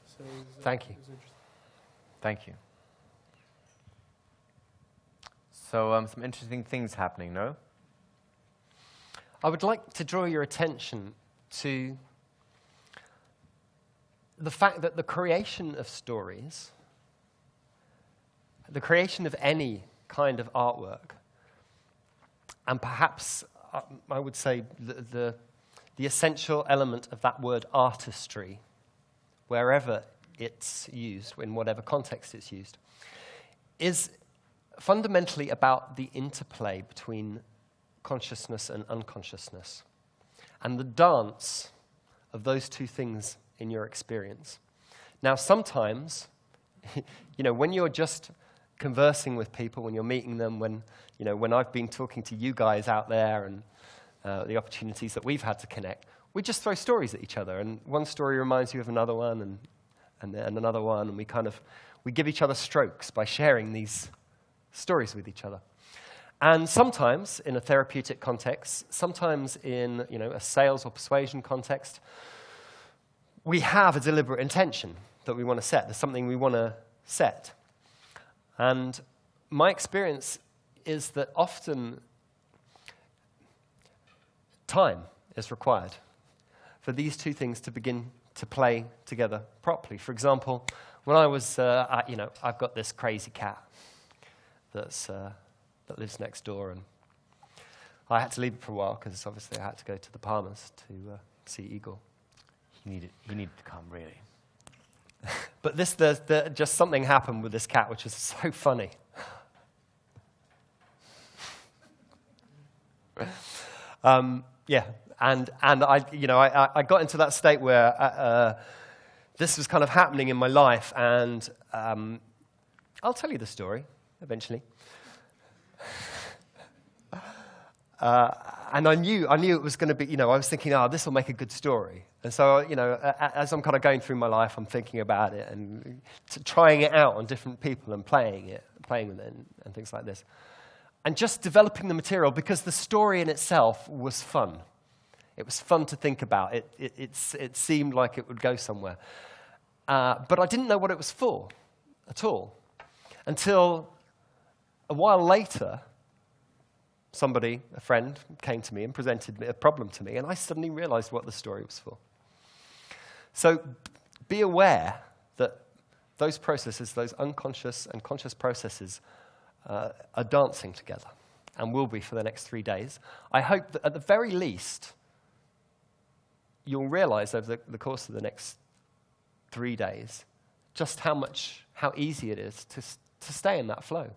So it was, Thank you. It was interesting. Thank you. So some interesting things happening, no? I would like to draw your attention to the fact that the creation of stories, the creation of any kind of artwork, and perhaps I would say the essential element of that word artistry, wherever it's used, in whatever context it's used, is fundamentally about the interplay between consciousness and unconsciousness, and the dance of those two things in your experience. Now, sometimes, when you're just conversing with people, when you're meeting them, when I've been talking to you guys out there and the opportunities that we've had to connect, we just throw stories at each other, and one story reminds you of another one, and another one, and we give each other strokes by sharing these stories with each other. And sometimes in a therapeutic context, sometimes in a sales or persuasion context, we have a deliberate intention that we want to set. There's something we want to set. And my experience is that often time is required for these two things to begin to play together properly. For example, when I was, I've got this crazy cat that lives next door, and I had to leave it for a while because obviously I had to go to the Palmers to see Igor. He needed to come, really. But just something happened with this cat which was so funny. And I got into that state where this was kind of happening in my life, and I'll tell you the story eventually. And I knew it was going to be, I was thinking, this will make a good story. And so, as I'm kind of going through my life, I'm thinking about it and trying it out on different people and playing with it and things like this. And just developing the material, because the story in itself was fun. It was fun to think about. It seemed like it would go somewhere. But I didn't know what it was for at all. Until a while later, a friend, came to me and presented a problem to me, and I suddenly realized what the story was for. So be aware that those processes, those unconscious and conscious processes, are dancing together and will be for the next 3 days. I hope that at the very least, you'll realize over the course of the next 3 days just how easy it is to stay in that flow.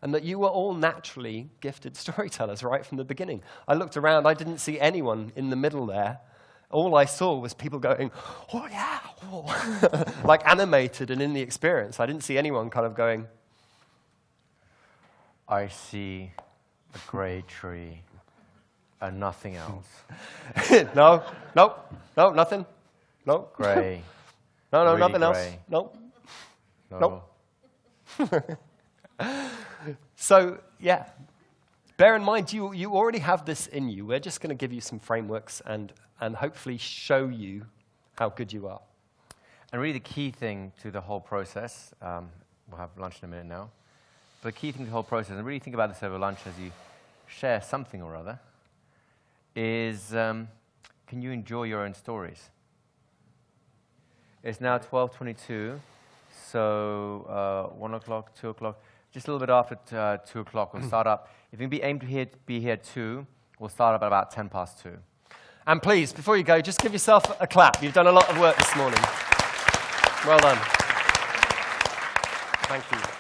And that you were all naturally gifted storytellers right from the beginning. I looked around, I didn't see anyone in the middle there. All I saw was people going, oh yeah, oh. Like animated and in the experience. I didn't see anyone kind of going, I see a grey tree and nothing else. No, nothing. No. Grey. No, really nothing grey. else. No. Nope. So, yeah, bear in mind, you already have this in you. We're just going to give you some frameworks and hopefully show you how good you are. And really the key thing to the whole process, we'll have lunch in a minute now, but the key thing to the whole process, and really think about this over lunch as you share something or other, is can you enjoy your own stories? It's now 12:22, so 1 o'clock, 2 o'clock, just a little bit after 2 o'clock, we'll start up. If you aim to be here at 2, we'll start up at about 10 past 2. And please, before you go, just give yourself a clap. You've done a lot of work this morning. Well done. Thank you.